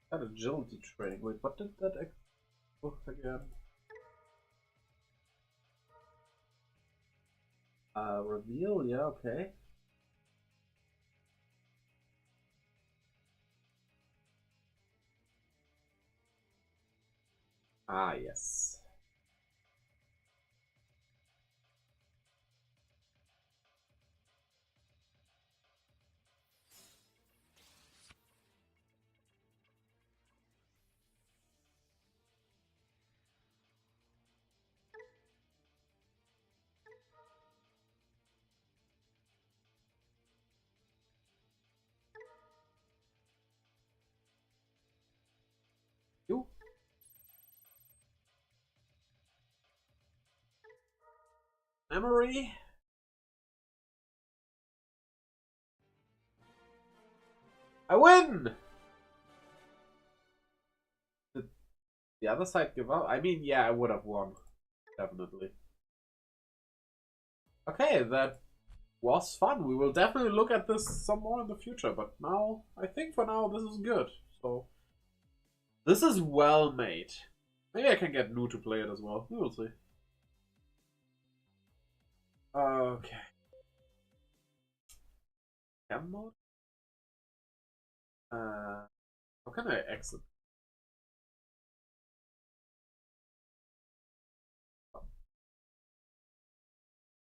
That agility training. Wait, what did that again? Reveal, yeah, okay. Ah, yes. memory. I win! Did the other side give up? I mean, yeah, I would have won. Definitely. Okay, that was fun. We will definitely look at this some more in the future, but now, I think for now, this is good. So, this is well made. Maybe I can get Nu to play it as well. We will see. Okay. Cam mode? How can I exit?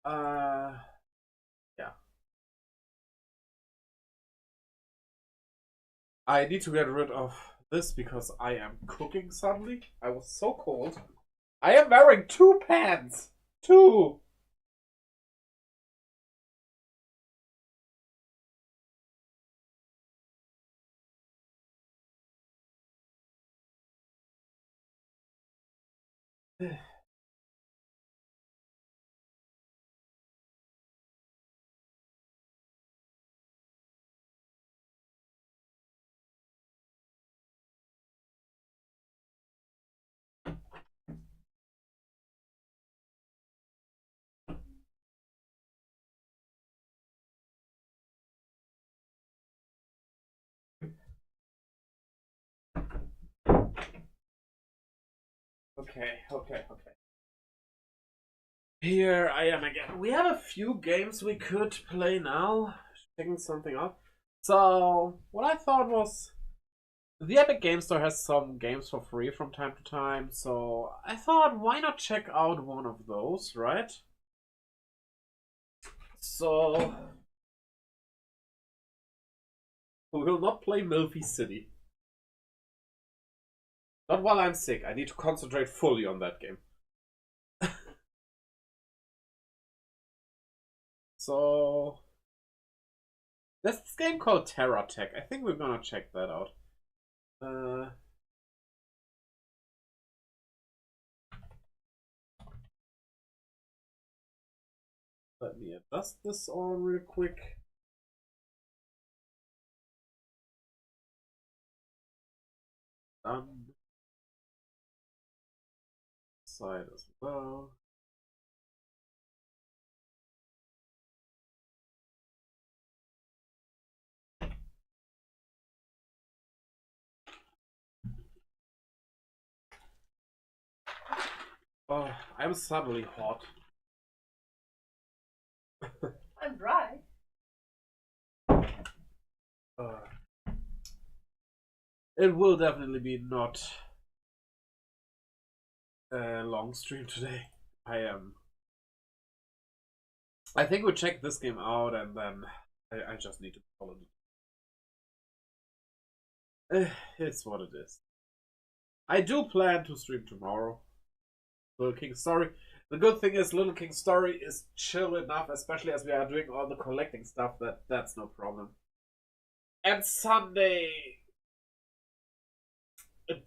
Yeah. I need to get rid of this because I am cooking suddenly. I was so cold. I am wearing 2 pants! 2! Okay. Here I am again. We have a few games we could play now. Checking something out. So, what I thought was, the Epic Game Store has some games for free from time to time, so I thought, why not check out one of those, right? So, we will not play Milky City. Not while I'm sick. I need to concentrate fully on that game. So, there's this game called Terra Tech. I think we're gonna check that out. Let me adjust this all real quick. Side as well. Oh, I'm suddenly hot. I'm dry. It will definitely be not a long stream today. I think we'll check this game out and then I just need to follow it. It's what it is. I do plan to stream tomorrow. Little King Story. The good thing is Little King Story is chill enough, especially as we are doing all the collecting stuff, that's no problem. And Sunday,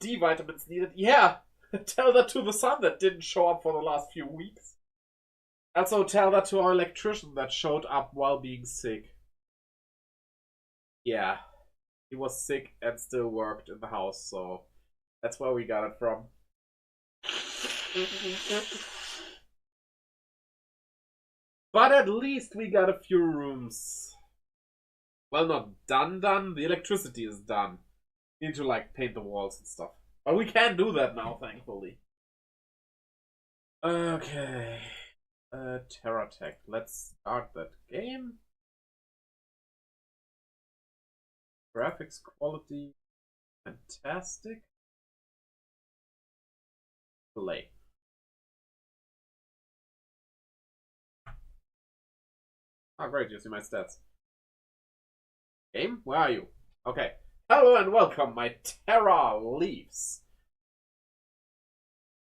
D vitamins needed. Yeah, tell that to the sun that didn't show up for the last few weeks. Also tell that to our electrician that showed up while being sick. Yeah, he was sick and still worked in the house, so that's where we got it from. But at least we got a few rooms. Well, not done. The electricity is done. We need to, like, paint the walls and stuff. But we can do that now, thankfully. Okay. Terra Tech. Let's start that game. Graphics quality. Fantastic. Play. Oh, great, you see my stats. Game? Where are you? Okay. Hello and welcome, my Terra Leaves.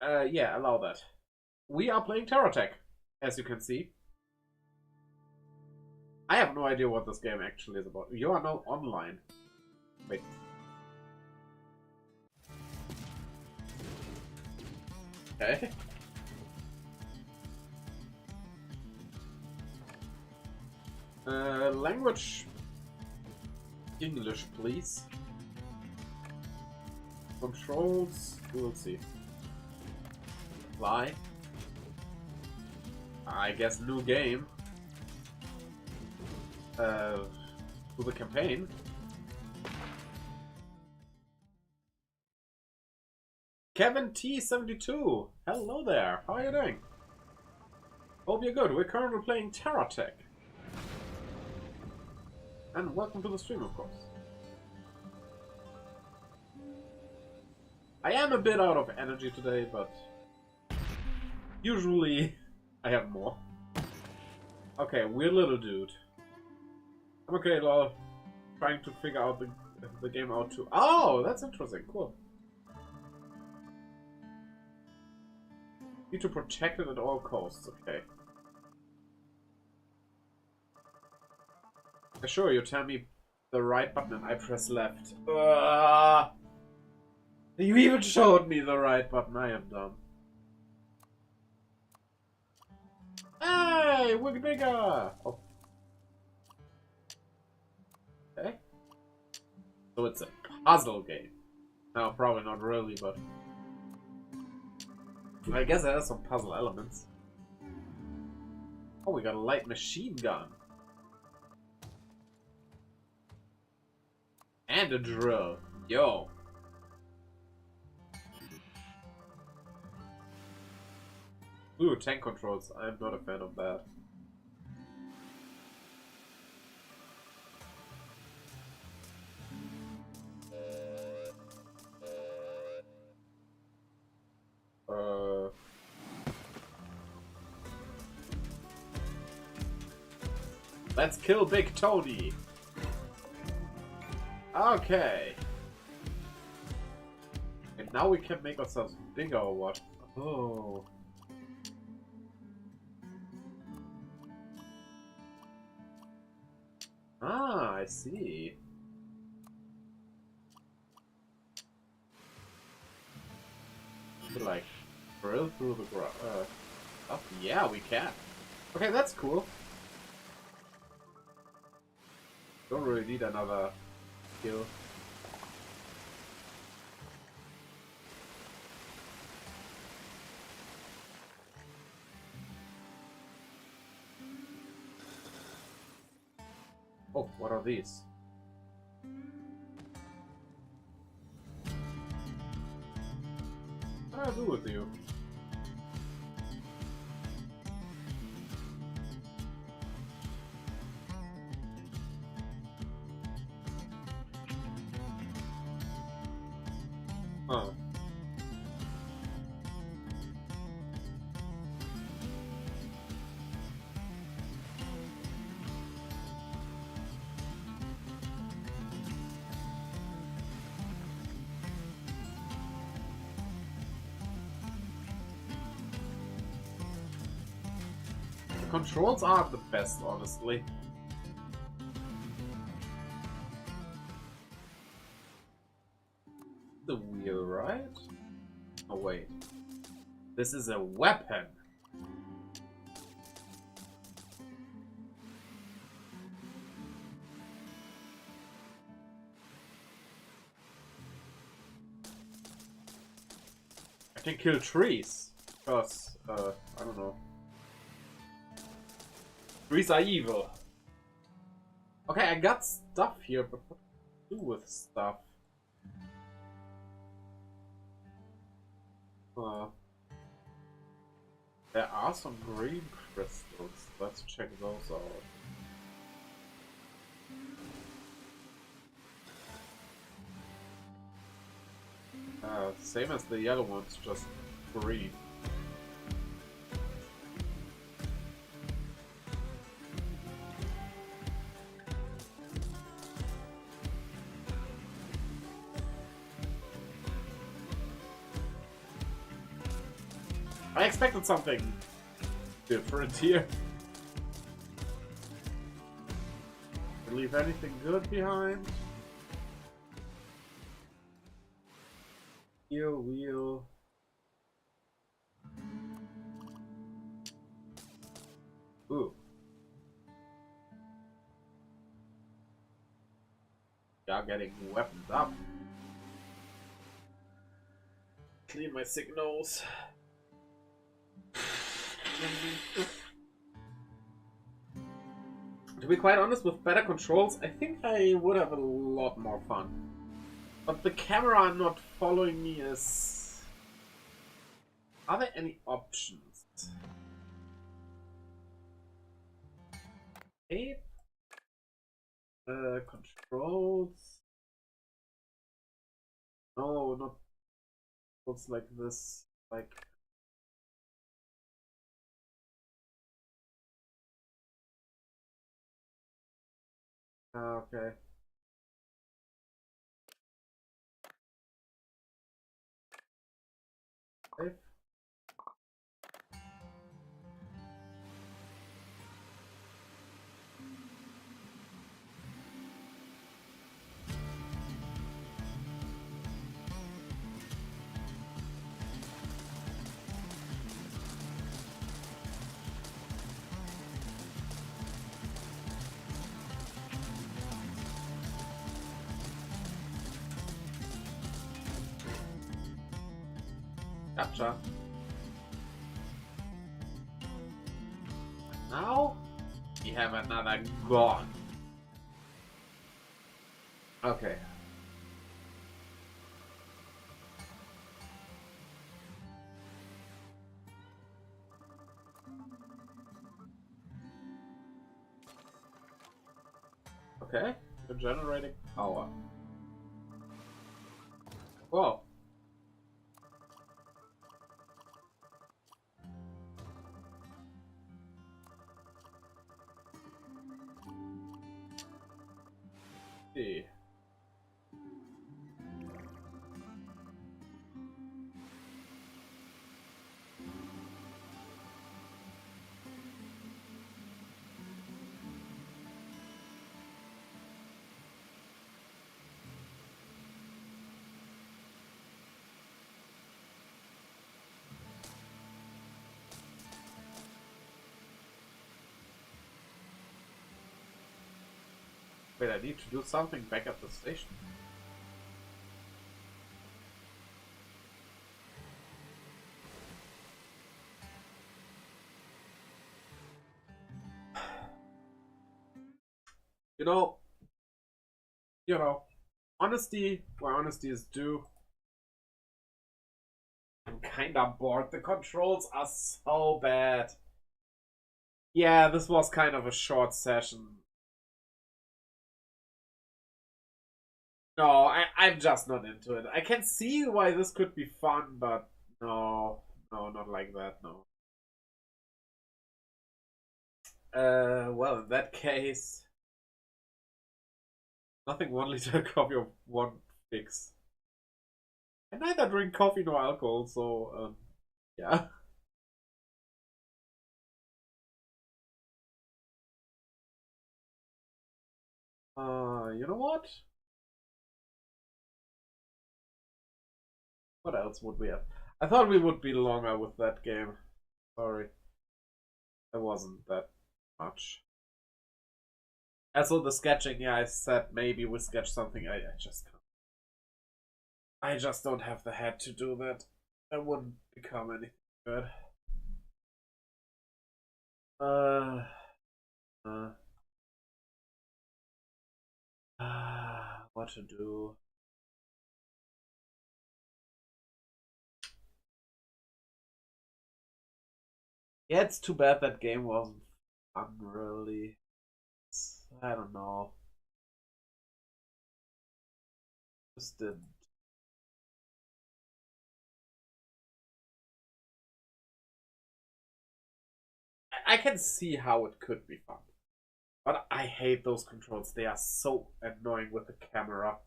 Yeah, allow that. We are playing Terra Tech, as you can see. I have no idea what this game actually is about. You are now online. Wait. Language English, please. Controls, we'll see. Apply. I guess new game. To the campaign. Kevin T72, hello there. How are you doing? Hope you're good. We're currently playing TerraTech. And welcome to the stream, of course. I am a bit out of energy today, but usually I have more. Okay, weird little dude. I'm okay, lol. Trying to figure out the game out too. Oh, that's interesting. Cool. Need to protect it at all costs. Okay. Sure, you tell me the right button and I press left. You even showed me the right button. I am dumb. Hey, we're bigger. Oh. Okay. So it's a puzzle game. No, probably not really, but I guess it has some puzzle elements. Oh, we got a light machine gun. And a drill. Yo. Ooh, tank controls. I'm not a fan of that. Let's kill Big Tony. Okay. And now we can make ourselves bigger or what? Oh. Ah, I see. Like, drill through the ground. Oh, yeah, we can. Okay, that's cool. Don't really need another skill. Oh, what are these? What do I do with you? Huh. The controls aren't the best, honestly. The wheel, right? Oh wait. This is a weapon. I can kill trees. Because, I don't know. Trees are evil. Okay, I got stuff here, but what to do with stuff? There are some green crystals. Let's check those out. Same as the yellow ones, just green. I expected something different here. Did leave anything good behind? Wheel. Ooh. are getting weapons up. Clean my sick nose. To be quite honest, with better controls, I think I would have a lot more fun. But the camera not following me is... Are there any options? Okay. Controls... No, not... Looks like this. Like... Okay. Save. Gotcha. Now we have another gone. Okay. Okay, you're generating power. Whoa. See. Wait, I need to do something back at the station. You know, honesty where honesty is due. I'm kinda bored. The controls are so bad. Yeah, this was kind of a short session. No, I'm just not into it. I can see why this could be fun, but no, not like that, no. Well, in that case, nothing 1 liter coffee of one fix. I neither drink coffee nor alcohol, so, yeah. You know what? What else would we have? I thought we would be longer with that game. Sorry. It wasn't that much. Also, the sketching, yeah, I said maybe we sketch something. I just can't. I just don't have the head to do that. I wouldn't become anything good. Uh, uh, what to do? Yeah, it's too bad that game wasn't fun, really. I don't know. Just didn't. I can see how it could be fun. But I hate those controls. They are so annoying with the camera.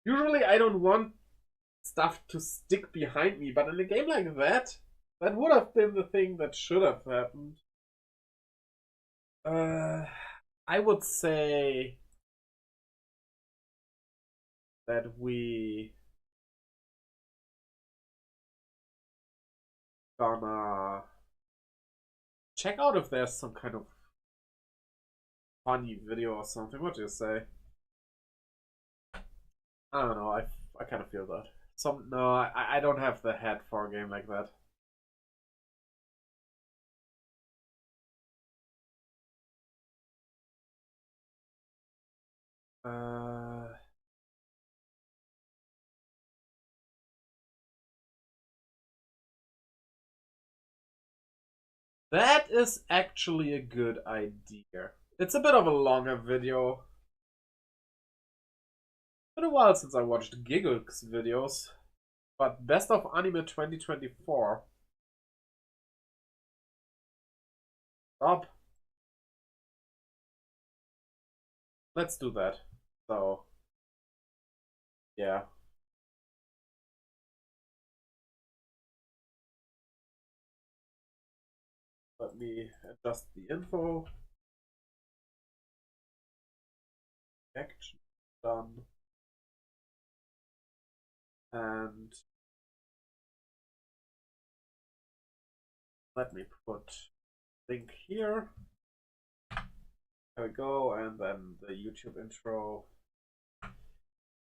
Usually I don't want stuff to stick behind me, but in a game like that, that would have been the thing that should have happened. I would say that we gonna check out if there's some kind of funny video or something. What do you say? I don't know. I kind of feel that. No, I don't have the head for a game like that. That is actually a good idea. It's a bit of a longer video. It's been a while since I watched Giggle's videos. But Best of Anime 2024. Stop. Let's do that. So, yeah. Let me adjust the info. Action done. And let me put link here. There we go, and then the YouTube intro.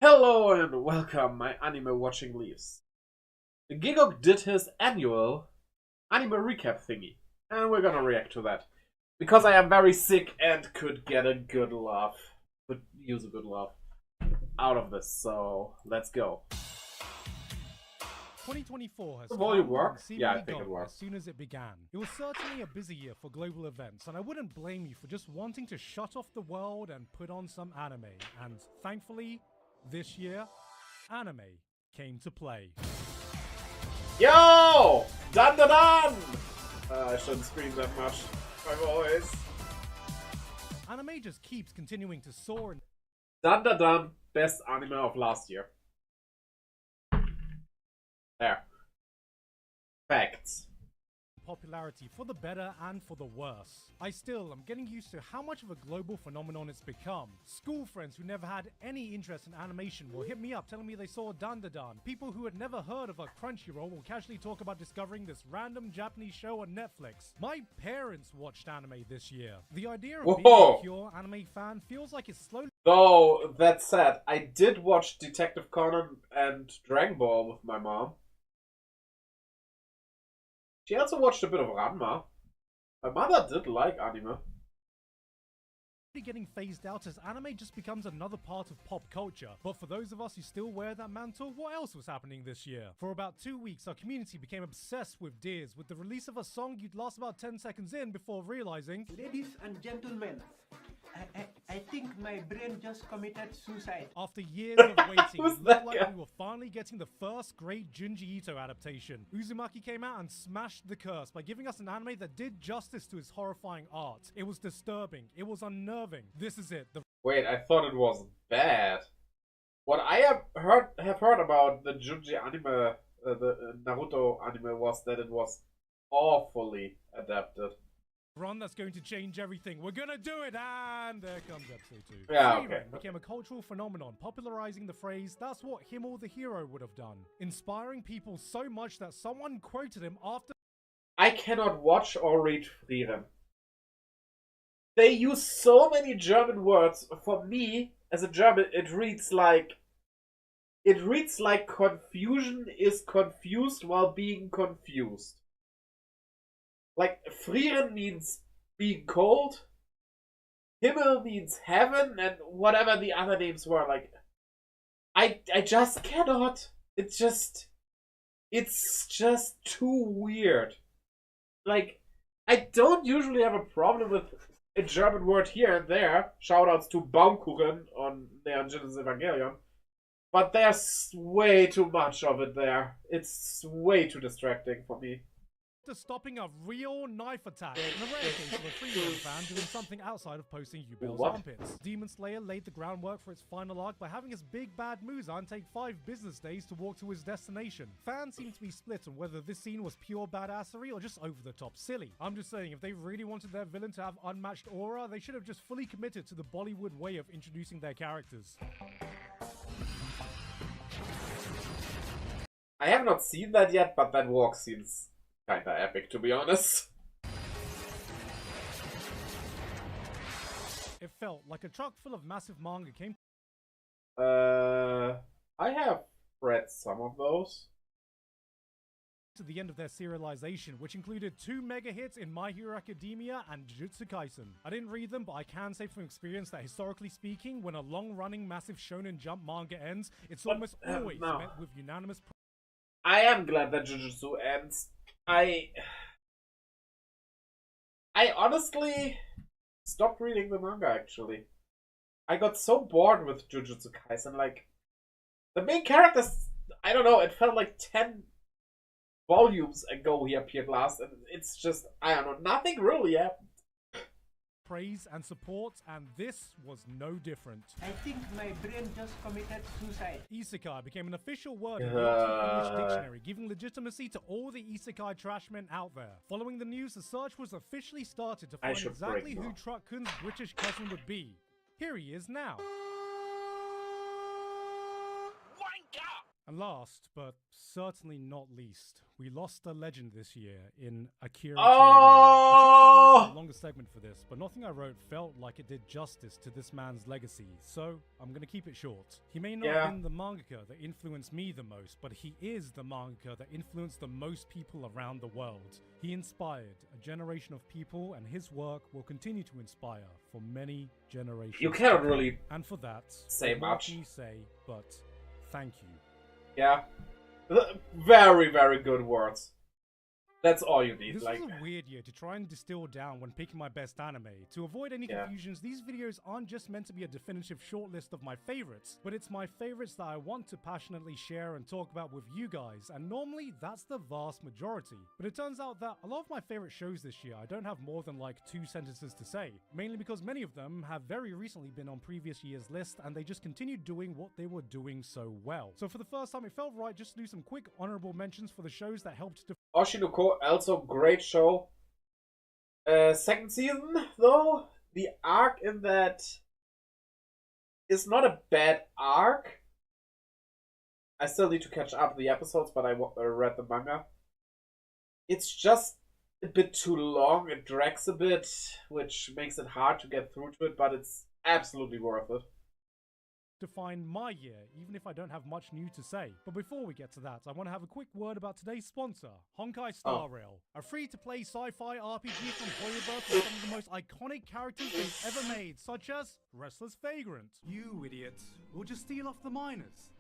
Hello and welcome, my anime watching leaves. Gigok did his annual anime recap thingy, and we're gonna react to that. Because I am very sick and could get a good laugh, could use a good laugh out of this, so let's go. 2024 has The volume come work? and seemingly Yeah, I think it gone works. as soon as it began. It was certainly a busy year for global events, and I wouldn't blame you for just wanting to shut off the world and put on some anime. And thankfully, this year, anime came to play. Yo! Dun dun dun! I shouldn't scream that much. My voice. Anime just keeps continuing to soar and Dun dun dun! Best anime of last year. There. Facts. popularity for the better and for the worse. I still am getting used to how much of a global phenomenon it's become. School friends who never had any interest in animation will hit me up telling me they saw Dandadan. People who had never heard of a Crunchyroll will casually talk about discovering this random Japanese show on Netflix. My parents watched anime this year. The idea of being Whoa. a pure anime fan feels like it's slowly Though, that said, I did watch Detective Conan and Dragon Ball with my mom. She also watched a bit of Ranma. My mother did like anime. getting phased out as anime just becomes another part of pop culture. But for those of us who still wear that mantle, what else was happening this year? For about 2 weeks, our community became obsessed with Deers, with the release of a song you'd last about 10 seconds in before realizing, Ladies and gentlemen, I think my brain just committed suicide. after years of waiting, Who's it that looked guy? like we were finally getting the first great Junji Ito adaptation. Uzumaki came out and smashed the curse by giving us an anime that did justice to his horrifying art. It was disturbing. It was unnerving. This is it. The Wait, I thought it was bad. What I have heard about the Junji anime, the Naruto anime, was that it was awfully adapted. run that's going to change everything. We're gonna do it, and there comes episode 2. Yeah, Freeman okay. became a cultural phenomenon, popularizing the phrase, "That's what Himmel the hero would have done," inspiring people so much that someone quoted him after I cannot watch or read Frieren. They use so many German words. For me, as a German, it reads like confusion is confused while being confused. Like, Frieren means being cold, Himmel means heaven, and whatever the other names were. Like, I just cannot. It's just too weird. Like, I don't usually have a problem with a German word here and there. Shoutouts to Baumkuchen on Neon Genesis Evangelion. But there's way too much of it there. It's way too distracting for me. stopping a real knife attack. In a rare case of a Freeman fan doing something outside of posting Yubel's What? armpits. Demon Slayer laid the groundwork for its final arc by having his big bad Muzan take 5 business days to walk to his destination. Fans seem to be split on whether this scene was pure badassery or just over the top silly. I'm just saying, if they really wanted their villain to have unmatched aura, they should have just fully committed to the Bollywood way of introducing their characters. I have not seen that yet, but that walk seems kinda epic, to be honest. It felt like a truck full of massive manga came I have read some of those. to the end of their serialization, which included 2 mega hits in My Hero Academia and Jujutsu Kaisen. I didn't read them, but I can say from experience that historically speaking, when a long-running massive Shonen Jump manga ends, it's almost always no. met with unanimous I am glad that Jujutsu ends. I honestly stopped reading the manga, actually. I got so bored with Jujutsu Kaisen, like, the main characters, I don't know, it felt like 10 volumes ago he appeared last, and it's just, I don't know, nothing really happened. praise and support, and this was no different. I think my brain just committed suicide. Isekai became an official word in the Oxford English Dictionary, giving legitimacy to all the isekai trashmen out there. Following the news, the search was officially started to find exactly who Truck-kun's British cousin would be. Here he is now. And last, but certainly not least, we lost a legend this year in Akira. I tried to longer segment for this, but nothing I wrote felt like it did justice to this man's legacy, so I'm gonna keep it short. He may not have been the mangaka that influenced me the most, but he is the mangaka that influenced the most people around the world. He inspired a generation of people, and his work will continue to inspire for many generations. You cannot really and for that, say what much. can you say, but thank you. Yeah. Very, very good words. That's all you need. This like, was a weird year to try and distill down when picking my best anime. To avoid any confusions, these videos aren't just meant to be a definitive shortlist of my favorites, but it's my favorites that I want to passionately share and talk about with you guys, and normally that's the vast majority. But it turns out that a lot of my favorite shows this year I don't have more than like 2 sentences to say, mainly because many of them have very recently been on previous year's list and they just continued doing what they were doing so well. So for the first time it felt right just to do some quick honorable mentions for the shows that helped to Oshinoko, also great show. Second season, though, the arc in that is not a bad arc. I still need to catch up the episodes, but I read the manga. It's just a bit too long. It drags a bit, which makes it hard to get through to it, but it's absolutely worth it. define my year, even if I don't have much new to say. But before we get to that, I want to have a quick word about today's sponsor, Honkai Star Rail, a free-to-play sci-fi RPG from Hoyoverse with some of the most iconic characters they've ever made, such as Restless Vagrant. You idiot. We'll just steal off the miners.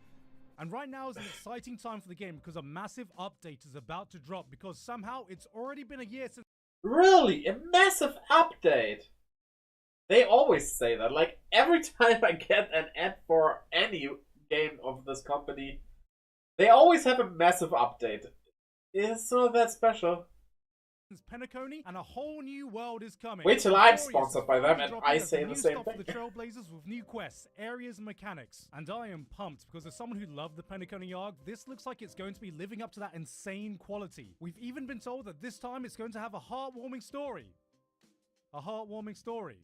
And right now is an exciting time for the game because a massive update is about to drop because somehow it's already been a year since... Really? A massive update? They always say that. Like, every time I get an ad for any game of this company, they always have a massive update. It's not that special. Penacony, and a whole new world is coming. Wait till I'm sponsored by them and I say the same thing. The Trailblazers with new quests, areas, and mechanics. And I am pumped because as someone who loved the Penacony arc, this looks like it's going to be living up to that insane quality. We've even been told that this time it's going to have a heartwarming story. A heartwarming story.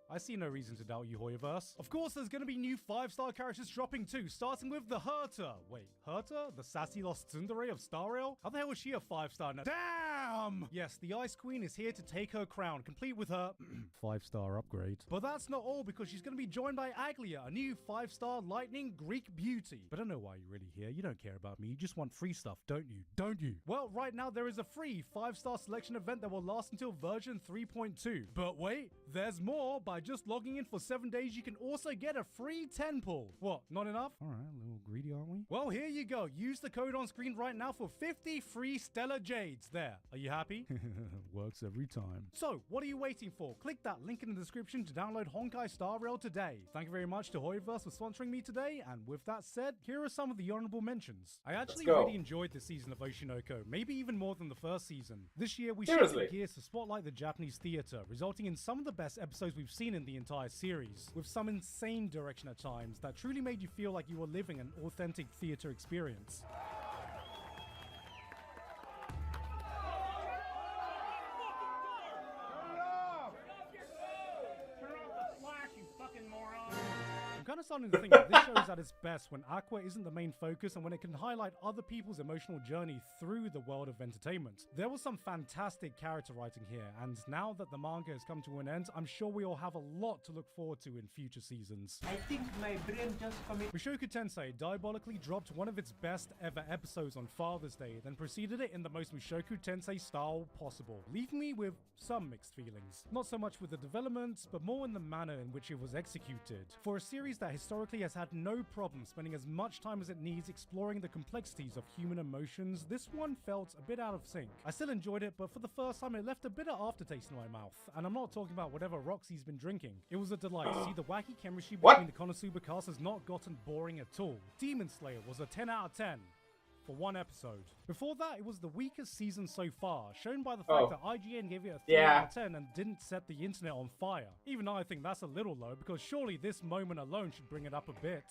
I see no reason to doubt you, Hoyoverse. Of course, there's going to be new 5-star characters dropping too, starting with the Herta. Wait, Herta? The sassy lost tsundere of Star Rail? How the hell was she a 5-star now? Damn! Yes, the Ice Queen is here to take her crown, complete with her 5-star upgrade. But that's not all, because she's going to be joined by Aglia, a new 5-star lightning Greek beauty. But I don't know why you're really here. You don't care about me. You just want free stuff, don't you? Don't you? Well, right now there is a free 5-star selection event that will last until version 3.2. But wait, there's more. By just logging in for 7 days, you can also get a free 10 pull. What, not enough? Alright, a little greedy, aren't we? Well, here you go. Use the code on screen right now for 50 free Stellar Jades. There. Are you happy? Works every time. So, what are you waiting for? Click that link in the description to download Honkai Star Rail today. Thank you very much to Hoyoverse for sponsoring me today, and with that said, here are some of the honorable mentions. I actually really enjoyed this season of Oshinoko, maybe even more than the first season. This year, we shifted gears to spotlight the Japanese theater, resulting in some of the best episodes we've seen in the entire series, with some insane direction at times that truly made you feel like you were living an authentic theater experience. I'm kind of starting to think that this show is at its best when Aqua isn't the main focus and when it can highlight other people's emotional journey through the world of entertainment. There was some fantastic character writing here, and now that the manga has come to an end, I'm sure we all have a lot to look forward to in future seasons. I think my brain just committed. Mushoku Tensei diabolically dropped one of its best ever episodes on Father's Day, then preceded it in the most Mushoku Tensei style possible, leaving me with some mixed feelings. Not so much with the development, but more in the manner in which it was executed. For a series that historically has had no problem spending as much time as it needs exploring the complexities of human emotions, this one felt a bit out of sync. I still enjoyed it, but for the first time it left a bitter aftertaste in my mouth, and I'm not talking about whatever Roxy's been drinking. It was a delight to see the wacky chemistry between the Konosuba cast has not gotten boring at all. Demon Slayer was a 10 out of 10. For one episode. Before that, it was the weakest season so far, shown by the fact that IGN gave it a 3 out of 10 and didn't set the internet on fire. Even I think that's a little low, because surely this moment alone should bring it up a bit.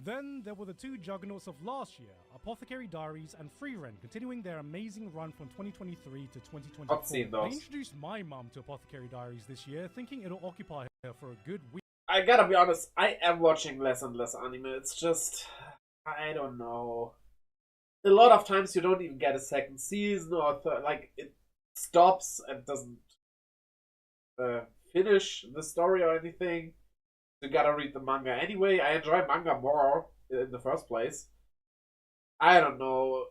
Then there were the two juggernauts of last year, Apothecary Diaries and Freeren, continuing their amazing run from 2023 to 2024. I introduced my mum to Apothecary Diaries this year, thinking it'll occupy her for a good week. I gotta be honest, I am watching less and less anime. It's just, I don't know. A lot of times you don't even get a second season or like it stops and doesn't finish the story or anything. You gotta read the manga anyway. I enjoy manga more in the first place. I don't know.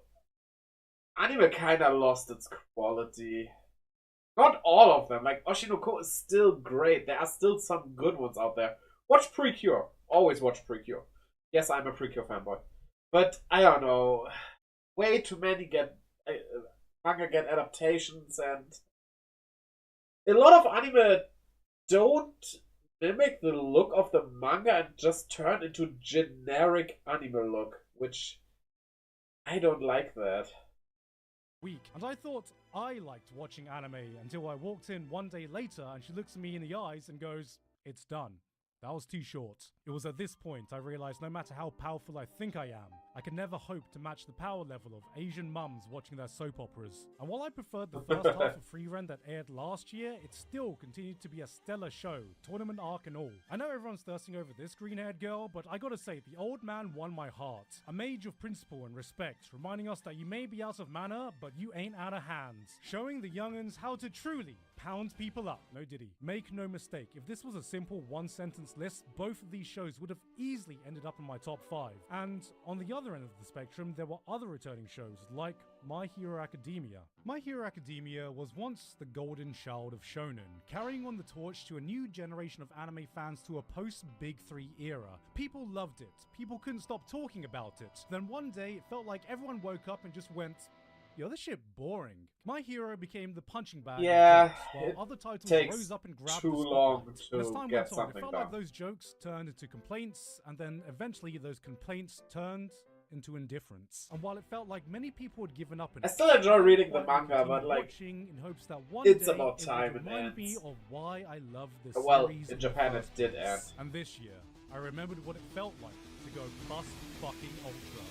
Anime kinda lost its quality. Not all of them. Like, Oshinoko is still great. There are still some good ones out there. Watch Precure. Always watch Precure. Yes, I'm a Precure fanboy. But, I don't know. Way too many manga get adaptations, and a lot of anime don't mimic the look of the manga and just turn into generic anime look, which I don't like that. And I thought I liked watching anime until I walked in one day later and she looks me in the eyes and goes, "It's done." That was too short. It was at this point I realized no matter how powerful I think I am, I can never hope to match the power level of Asian mums watching their soap operas. And while I preferred the first half of Freeren that aired last year, it still continued to be a stellar show, tournament arc and all. I know everyone's thirsting over this green-haired girl, but I gotta say, the old man won my heart. A mage of principle and respect, reminding us that you may be out of manner, but you ain't out of hands. Showing the young'uns how to truly pound people up. No diddy. Make no mistake, if this was a simple one-sentence list, both of these shows would have easily ended up in my top 5. And on the other end of the spectrum, there were other returning shows, like My Hero Academia. My Hero Academia was once the golden child of shonen, carrying on the torch to a new generation of anime fans to a post-Big 3 era. People loved it. People couldn't stop talking about it. Then one day, it felt like everyone woke up and just went, "Yo, this shit boring." My Hero became the punching bag of jokes, while other titles rose up and grabbed the spotlight. And as time went on, it felt like those jokes turned into complaints, and then eventually those complaints turned into indifference. And while it felt like many people had given up, I still enjoy reading the manga, but like, in hopes that one it's day about time it would it remind me ends. of why I love this Well, series in Japan the it first did place. end. And this year, I remembered what it felt like to go bust fucking ultra.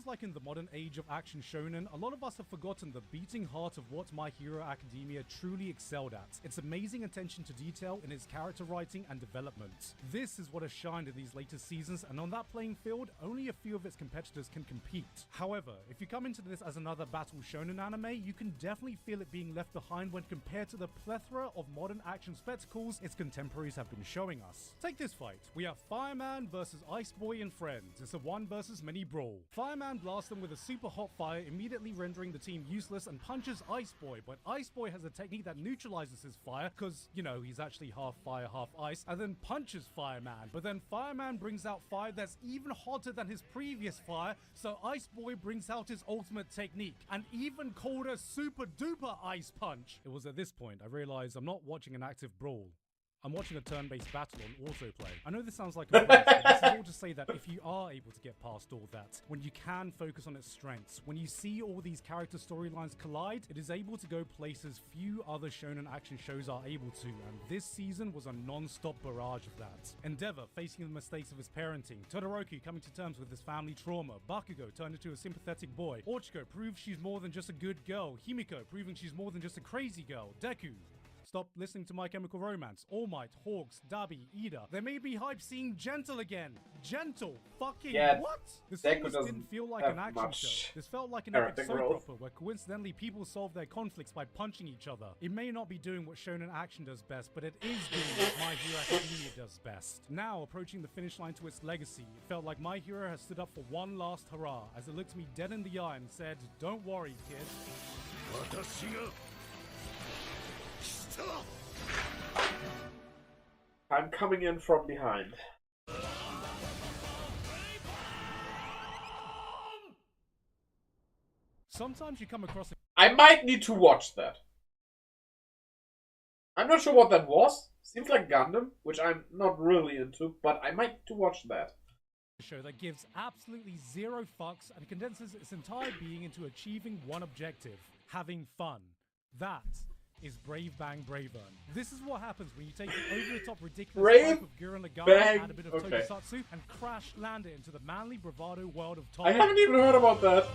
Like in the modern age of action shonen, a lot of us have forgotten the beating heart of what My Hero Academia truly excelled at. Its amazing attention to detail in its character writing and development. This is what has shined in these latest seasons, and on that playing field, only a few of its competitors can compete. However, if you come into this as another battle shonen anime, you can definitely feel it being left behind when compared to the plethora of modern action spectacles its contemporaries have been showing us. Take this fight. We have Fireman versus Ice Boy and friends. It's a one versus many brawl. Fireman blasts them with a super hot fire, immediately rendering the team useless, and punches Ice Boy, but Ice Boy has a technique that neutralizes his fire, because, you know, he's actually half fire, half ice, and then punches Fireman, but then Fireman brings out fire that's even hotter than his previous fire, so Ice Boy brings out his ultimate technique, an even colder super duper ice punch. It was at this point I realized I'm not watching an active brawl. I'm watching a turn-based battle on autoplay. I know this sounds like a praise, but this is all to say that if you are able to get past all that, when you can focus on its strengths, when you see all these character storylines collide, it is able to go places few other shonen action shows are able to, and this season was a non-stop barrage of that. Endeavor facing the mistakes of his parenting, Todoroki coming to terms with his family trauma, Bakugo turned into a sympathetic boy, Ochiko proves she's more than just a good girl, Himiko proving she's more than just a crazy girl, Deku stop listening to My Chemical Romance, All Might, Hawks, Dabi, Ida. They may be hyped seeing Gentle again. Gentle? Fucking what? This almost didn't feel like an action show. This felt like an epic soap opera where coincidentally people solve their conflicts by punching each other. It may not be doing what shonen action does best, but it is doing what My Hero Academia does best. Now, approaching the finish line to its legacy, it felt like My Hero has stood up for one last hurrah as it looked me dead in the eye and said, "Don't worry, kid." I'm coming in from behind. Sometimes you come across I might need to watch that. I'm not sure what that was. Seems like Gundam, which I'm not really into, but I might need to watch that. Show that gives absolutely zero fucks and condenses its entire being into achieving one objective: having fun. That is Brave Bang Bravern. This is what happens when you take the over-the-top ridiculous type of Gurren Lagann, add a bit of tokusatsu, and crash land it into the manly bravado world of Tom. I haven't even heard about that.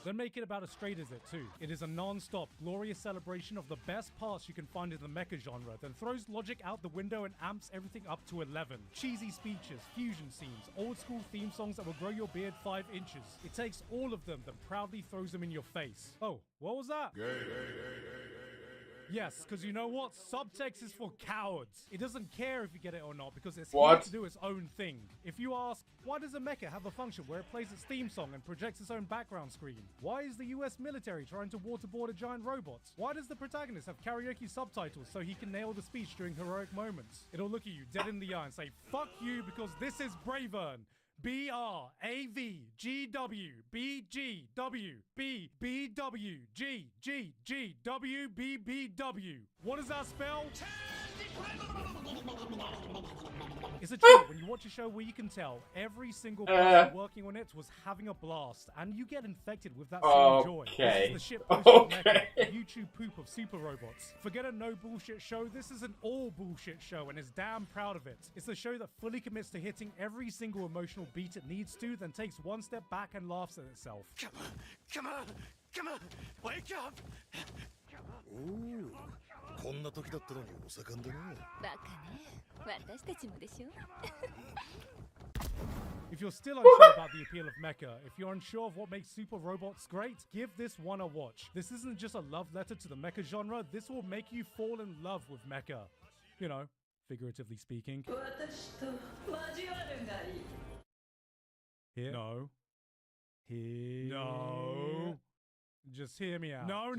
Then make it about as straight as it too. It is a non-stop, glorious celebration of the best parts you can find in the mecha genre, then throws logic out the window and amps everything up to 11. Cheesy speeches, fusion scenes, old school theme songs that will grow your beard 5 inches. It takes all of them, then proudly throws them in your face. Oh, what was that? Yes, because you know what? Subtext is for cowards. It doesn't care if you get it or not because it's here to do its own thing. If you ask, why does a mecha have a function where it plays its theme song and projects its own background screen? Why is the US military trying to waterboard a giant robot? Why does the protagonist have karaoke subtitles so he can nail the speech during heroic moments? It'll look at you dead in the eye and say, fuck you because this is Bravern. BRAVGWBGWBBWGGGWBBW. What does that spell? It's a treat when you watch a show where you can tell every single person working on it was having a blast, and you get infected with that same joy. This is the shit mecha, the YouTube poop of super robots. Forget a no bullshit show, this is an all bullshit show, and is damn proud of it. It's a show that fully commits to hitting every single emotional beat it needs to, then takes one step back and laughs at itself. Come on, wake up! こんな時だったのにお盛んだね。バカね。私たちもでしょ。If you're still unsure about the appeal of mecha, if you're unsure of what makes super robots great, give this one a watch. This isn't just a love letter to the mecha genre, this will make you fall in love with mecha. You know, figuratively speaking. Here? No. Here? No. Just hear me out. No.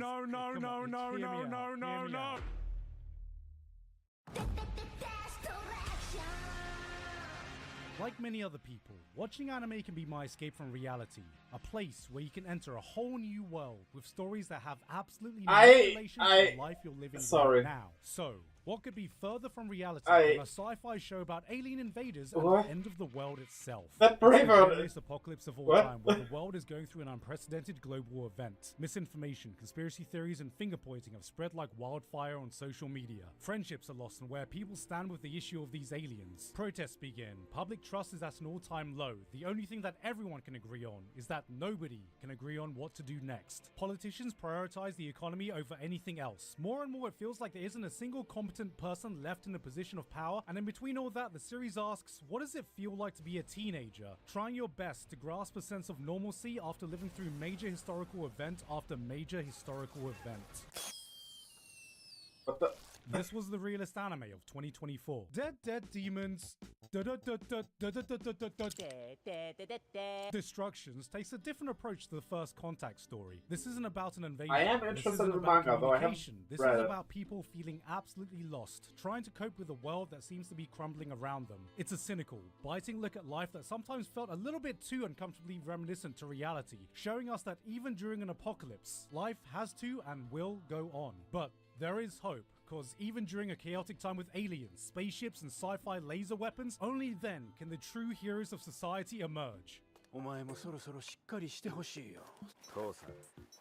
Like many other people, watching anime can be my escape from reality. A place where you can enter a whole new world with stories that have absolutely no relation to the life you're living right now. So, what could be further from reality than a sci-fi show about alien invaders and the end of the world itself? It's the greatest apocalypse of all time, where the world is going through an unprecedented global event. Misinformation, conspiracy theories, and finger-pointing have spread like wildfire on social media. Friendships are lost, and where people stand with the issue of these aliens. Protests begin. Public trust is at an all-time low. The only thing that everyone can agree on is that nobody can agree on what to do next. Politicians prioritize the economy over anything else. More and more, it feels like there isn't a single competent person left in a position of power, and in between all that, the series asks, what does it feel like to be a teenager? Trying your best to grasp a sense of normalcy after living through major historical event after major historical event. What the? This was the realist anime of 2024. Dead demons. Destructions takes a different approach to the First Contact story. This isn't about an invasion. I am interested in the manga, though I haven't This read is it. about people feeling absolutely lost, trying to cope with a world that seems to be crumbling around them. It's a cynical, biting look at life that sometimes felt a little bit too uncomfortably reminiscent to reality, showing us that even during an apocalypse, life has to and will go on. But there is hope, cause even during a chaotic time with aliens, spaceships, and sci-fi laser weapons, only then can the true heroes of society emerge. お前もそろそろしっかりしてほしいよ。父さん、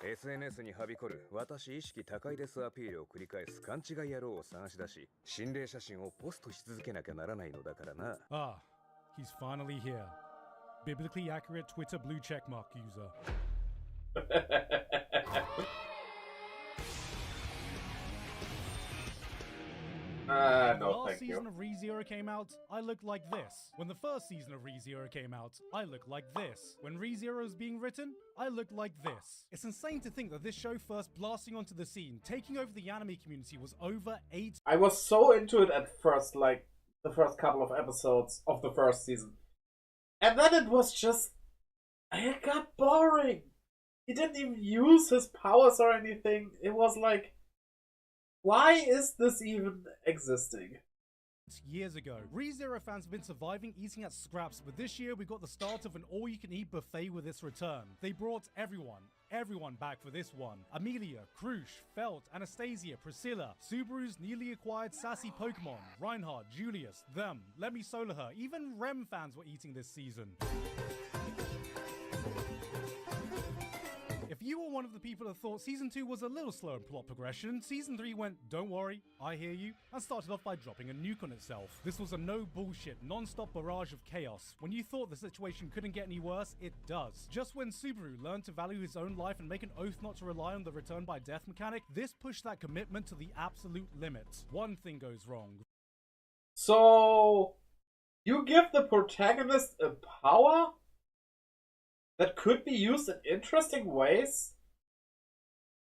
SNS にはびこる私意識高いですアピールを繰り返す勘違い野郎を探し出し、心霊写真をポストし続けなきゃならないのだからな。Ah, he's finally here. Biblically accurate Twitter blue checkmark user. When the No, last thank you. season of ReZero came out, I looked like this. When the first season of ReZero came out, I looked like this. When ReZero was being written, I looked like this. It's insane to think that this show first blasting onto the scene, taking over the anime community, was over 8 I was so into it at first, like the first couple of episodes of the first season. And then it was just. It got boring. He didn't even use his powers or anything. It was like. Why is this even existing? years ago. ReZero fans have been surviving eating at scraps, but this year we got the start of an all-you-can-eat buffet with its return. They brought everyone back for this one. Amelia, Krush, Felt, Anastasia, Priscilla, Subaru's newly acquired sassy Pokemon, Reinhardt, Julius, them, Let Me Solo Her, even Rem fans were eating this season. If you were one of the people that thought Season 2 was a little slow in plot progression, Season 3 went, don't worry, I hear you, and started off by dropping a nuke on itself. This was a no-bullshit, non-stop barrage of chaos. When you thought the situation couldn't get any worse, it does. Just when Subaru learned to value his own life and make an oath not to rely on the return by death mechanic, this pushed that commitment to the absolute limit. One thing goes wrong. So, you give the protagonist a power that could be used in interesting ways,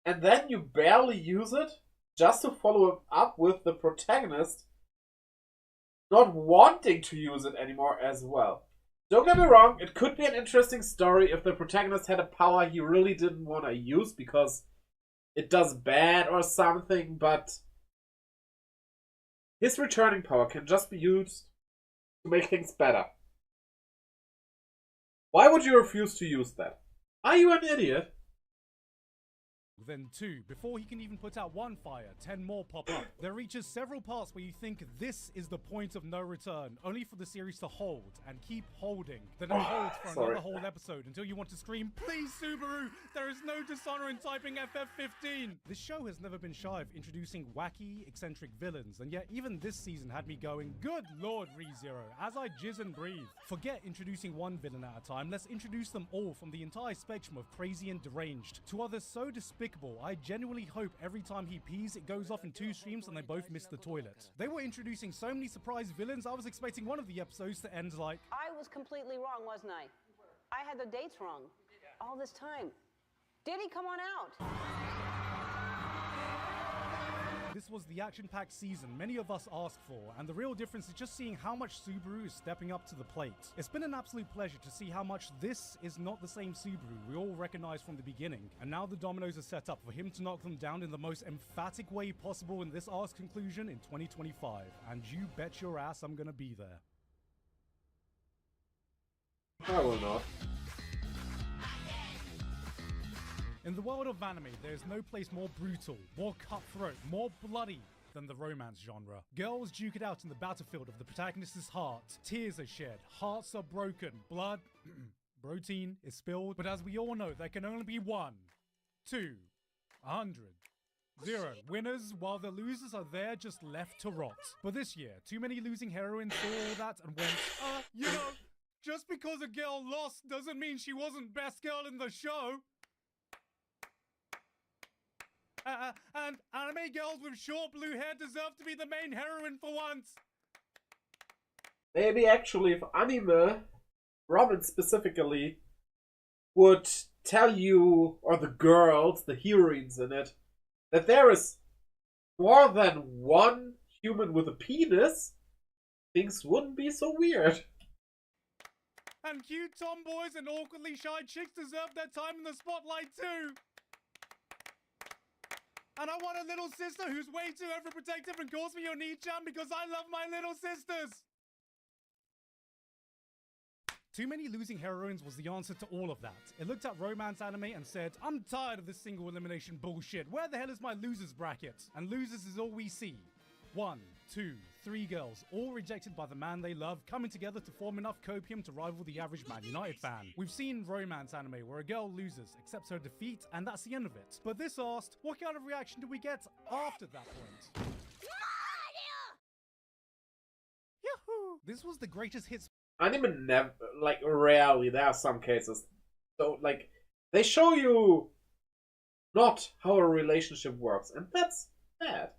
and then you barely use it just to follow it up with the protagonist not wanting to use it anymore as well. Don't get me wrong, it could be an interesting story if the protagonist had a power he really didn't want to use because it does bad or something, but his returning power can just be used to make things better. Why would you refuse to use that? Are you an idiot? Then 2. Before he can even put out one fire, 10 more pop up. There reaches several parts where you think this is the point of no return, only for the series to hold and keep holding. Then it holds for another whole episode until you want to scream, please Subaru, there is no dishonor in typing FF15. This show has never been shy of introducing wacky, eccentric villains, and yet even this season had me going, good lord ReZero, as I jizz and breathe. Forget introducing one villain at a time, let's introduce them all from the entire spectrum of crazy and deranged to others so despicable. I genuinely hope every time he pees it goes off in 2 streams and they both miss the toilet. They were introducing so many surprise villains, I was expecting one of the episodes to end like, I was completely wrong, wasn't I? I had the dates wrong all this time. Did he come on out? This was the action-packed season many of us asked for, and the real difference is just seeing how much Subaru is stepping up to the plate. It's been an absolute pleasure to see how much this is not the same Subaru we all recognized from the beginning, and now the dominoes are set up for him to knock them down in the most emphatic way possible in this arc's conclusion in 2025, and you bet your ass I'm gonna be there. I will not. In the world of anime, there is no place more brutal, more cutthroat, more bloody than the romance genre. Girls duke it out in the battlefield of the protagonist's heart. Tears are shed, hearts are broken, blood, protein is spilled. But as we all know, there can only be 1, 2, 100, 0 winners, while the losers are there just left to rot. But this year, too many losing heroines saw all that and went, you know, just because a girl lost doesn't mean she wasn't best girl in the show. And anime girls with short blue hair deserve to be the main heroine for once. Maybe actually if anime, Robin specifically, would tell you, or the girls, the heroines in it, that there is more than one human with a penis, things wouldn't be so weird. And cute tomboys and awkwardly shy chicks deserve their time in the spotlight too. And I want a little sister who's way too overprotective and calls me Oni-chan because I love my little sisters. Too Many Losing Heroines was the answer to all of that. It looked at romance anime and said, I'm tired of this single elimination bullshit. Where the hell is my losers bracket? And losers is all we see. 1, 2, 3 girls, all rejected by the man they love, coming together to form enough copium to rival the average Man United fan. We've seen romance anime where a girl loses, accepts her defeat, and that's the end of it. But this asked, what kind of reaction do we get after that point? Yahoo! This was the greatest hits. Anime never, like, rarely, there are some cases, so, like, they show you not how a relationship works, and that's bad.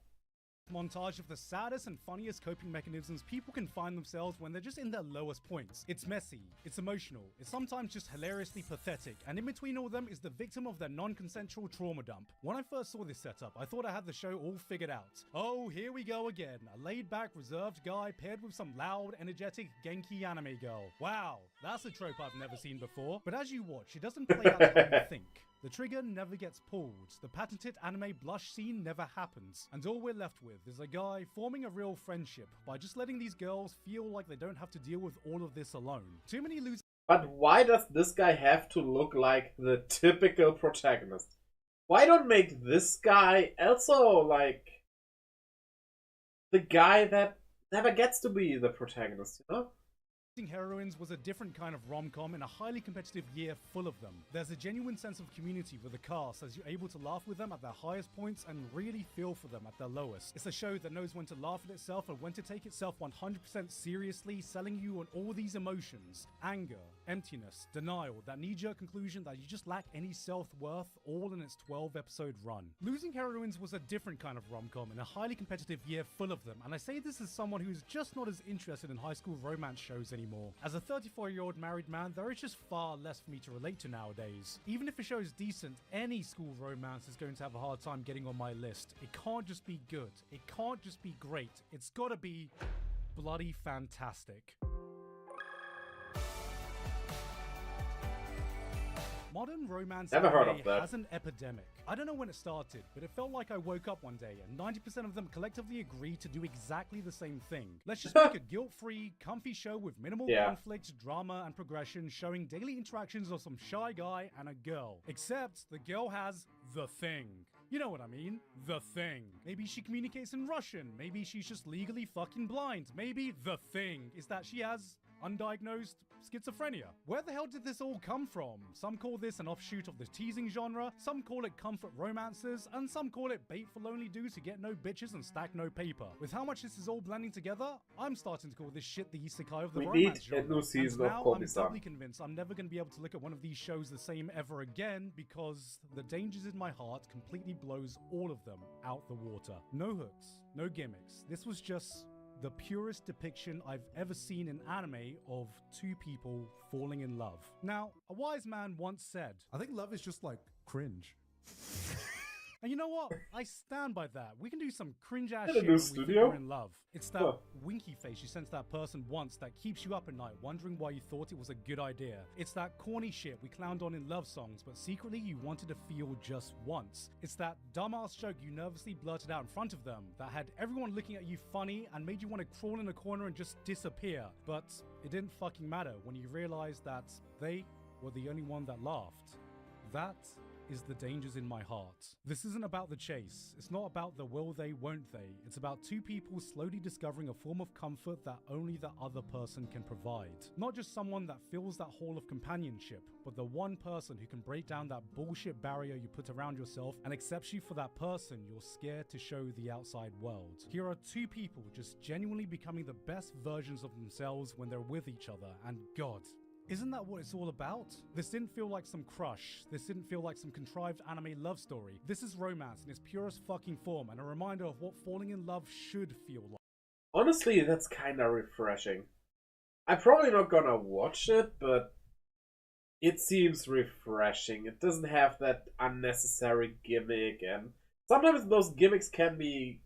Montage of the saddest and funniest coping mechanisms people can find themselves when they're just in their lowest points. It's messy, it's emotional, it's sometimes just hilariously pathetic, and in between all of them is the victim of their non-consensual trauma dump. When I first saw this setup, I thought I had the show all figured out. Oh, here we go again. A laid-back, reserved guy paired with some loud, energetic, Genki anime girl. Wow, that's a trope I've never seen before. But as you watch, it doesn't play out how you think. The trigger never gets pulled, the patented anime blush scene never happens, and all we're left with is a guy forming a real friendship by just letting these girls feel like they don't have to deal with all of this alone. Too Many Losing. But why does this guy have to look like the typical protagonist? Why don't make this guy also, like, the guy that never gets to be the protagonist, you know? Heroines was a different kind of rom-com in a highly competitive year full of them. There's a genuine sense of community with the cast as you're able to laugh with them at their highest points and really feel for them at their lowest. It's a show that knows when to laugh at itself and when to take itself 100% seriously, selling you on all these emotions. Anger, emptiness, denial, that knee-jerk conclusion that you just lack any self-worth, all in its 12-episode run. Losing Heroines was a different kind of rom-com in a highly competitive year full of them, and I say this as someone who's just not as interested in high school romance shows anymore. As a 34-year-old married man, there is just far less for me to relate to nowadays. Even if a show is decent, any school romance is going to have a hard time getting on my list. It can't just be good. It can't just be great. It's gotta be bloody fantastic. Modern romance Never heard anime of that. has an epidemic. I don't know when it started, but it felt like I woke up one day and 90% of them collectively agreed to do exactly the same thing. Let's just make a guilt-free, comfy show with minimal conflict, drama, and progression, showing daily interactions of some shy guy and a girl. Except the girl has the thing. You know what I mean? The thing. Maybe she communicates in Russian. Maybe she's just legally fucking blind. Maybe the thing is that she has undiagnosed schizophrenia. Where the hell did this all come from? Some call this an offshoot of the teasing genre, some call it comfort romances, and some call it bait for lonely dudes who get no bitches and stack no paper. With how much this is all blending together, I'm starting to call this shit the isekai of the romance genre. We need a new season and of now I'm Komi-san. doubly convinced I'm never going to be able to look at one of these shows the same ever again because the dangers in my heart completely blows all of them out the water. No hooks, no gimmicks. This was just the purest depiction I've ever seen in anime of two people falling in love. Now, a wise man once said, I think love is just like cringe. and you know what? I stand by that. We can do some cringe-ass In a shit new when we think studio? we're in love. It's that winky face you sent to that person once that keeps you up at night wondering why you thought it was a good idea. It's that corny shit we clowned on in love songs, but secretly you wanted to feel just once. It's that dumbass joke you nervously blurted out in front of them that had everyone looking at you funny and made you want to crawl in a corner and just disappear. But it didn't fucking matter when you realized that they were the only one that laughed. That is the dangers in my heart. This isn't about the chase. It's not about the will they, won't they. It's about two people slowly discovering a form of comfort that only the other person can provide. Not just someone that fills that hole of companionship, but the one person who can break down that bullshit barrier you put around yourself and accepts you for that person you're scared to show the outside world. Here are two people just genuinely becoming the best versions of themselves when they're with each other, and God, isn't that what it's all about? This didn't feel like some crush. This didn't feel like some contrived anime love story. This is romance in its purest fucking form and a reminder of what falling in love should feel like. Honestly, that's kinda refreshing. I'm probably not gonna watch it, but it seems refreshing. It doesn't have that unnecessary gimmick, and sometimes those gimmicks can be,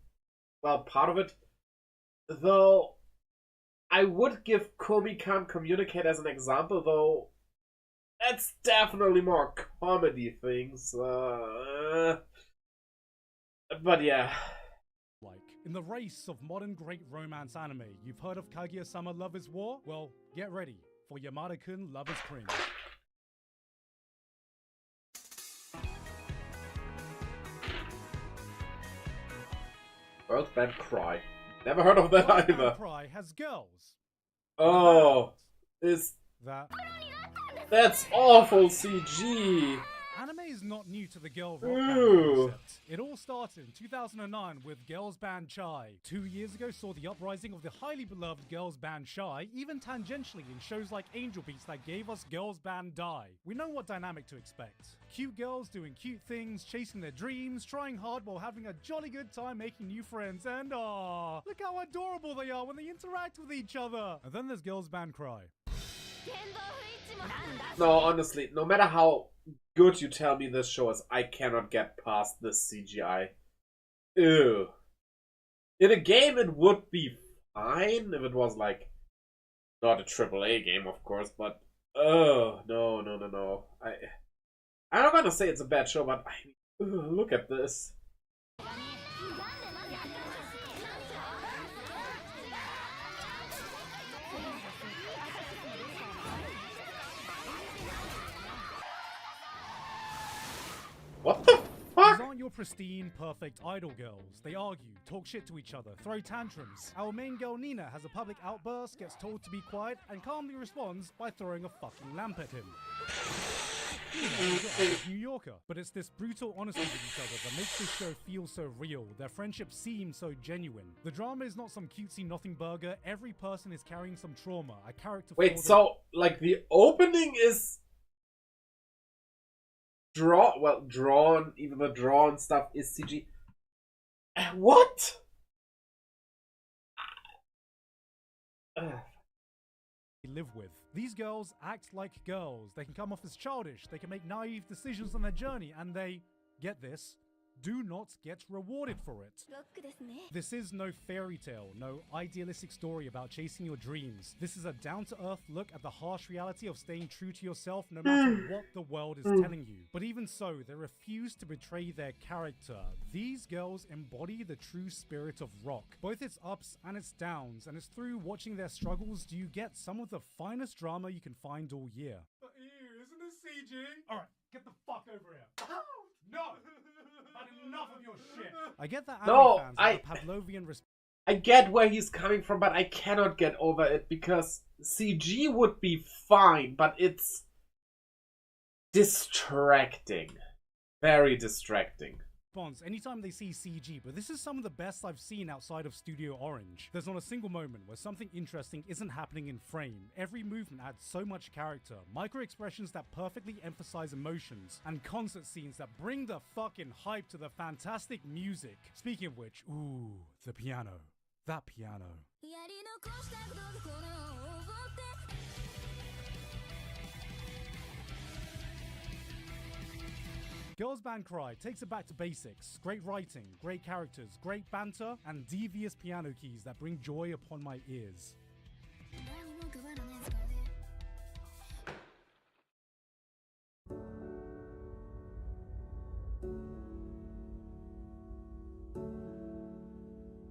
well, part of it. Though I would give Komi-kan Communicate as an example, though that's definitely more comedy things. But yeah. In the race of modern great romance anime, you've heard of Kaguya-sama Love is War? Well, get ready for Yamada-kun Lover's Cringe. Girls Band Cry. Never heard of that Girls Band either. Cry has girls. Oh, that's awful CG. Anime is not new to the girl rock Ooh. band concept. It all started in 2009 with girls band Chai. 2 years ago saw the uprising of the highly beloved girls band Shy, even tangentially in shows like Angel Beats that gave us girls band Die. We know what dynamic to expect. Cute girls doing cute things, chasing their dreams, trying hard while having a jolly good time making new friends, and aww, look how adorable they are when they interact with each other. And then there's girls band Cry. No, honestly, no matter how good you tell me this show is, I cannot get past this CGI. Ew. In a game, it would be fine if it was like not a AAA game, of course, but no. I'm not gonna say it's a bad show, but look at this. What the fuck? These aren't your pristine, perfect idol girls. They argue, talk shit to each other, throw tantrums. Our main girl Nina has a public outburst, gets told to be quiet, and calmly responds by throwing a fucking lamp at him. Nina is your average New Yorker, but it's this brutal honesty with each other that makes this show feel so real. Their friendship seems so genuine. The drama is not some cutesy nothing burger. Every person is carrying some trauma. A character. Wait, so like the opening is drawn, even the drawn stuff is CG. What? Live with. These girls act like girls. They can come off as childish. They can make naive decisions on their journey, and they, get this, do not get rewarded for it. This is no fairy tale, no idealistic story about chasing your dreams. This is a down-to-earth look at the harsh reality of staying true to yourself no matter what the world is telling you. But even so, they refuse to betray their character. These girls embody the true spirit of rock, both its ups and its downs, and it's through watching their struggles do you get some of the finest drama you can find all year. Ew, isn't this CG? Alright, get the fuck over here. No! I've had enough of your shit. I get that No, anime fans have a Pavlovian response. I get where he's coming from, but I cannot get over it because CG would be fine, but it's distracting. Very distracting. Anytime they see CG, but this is some of the best I've seen outside of Studio Orange. There's not a single moment where something interesting isn't happening in frame. Every movement adds so much character, micro-expressions that perfectly emphasize emotions, and concert scenes that bring the fucking hype to the fantastic music. Speaking of which, ooh, the piano. That piano. Girls Band Cry takes it back to basics. Great writing, great characters, great banter, and devious piano keys that bring joy upon my ears.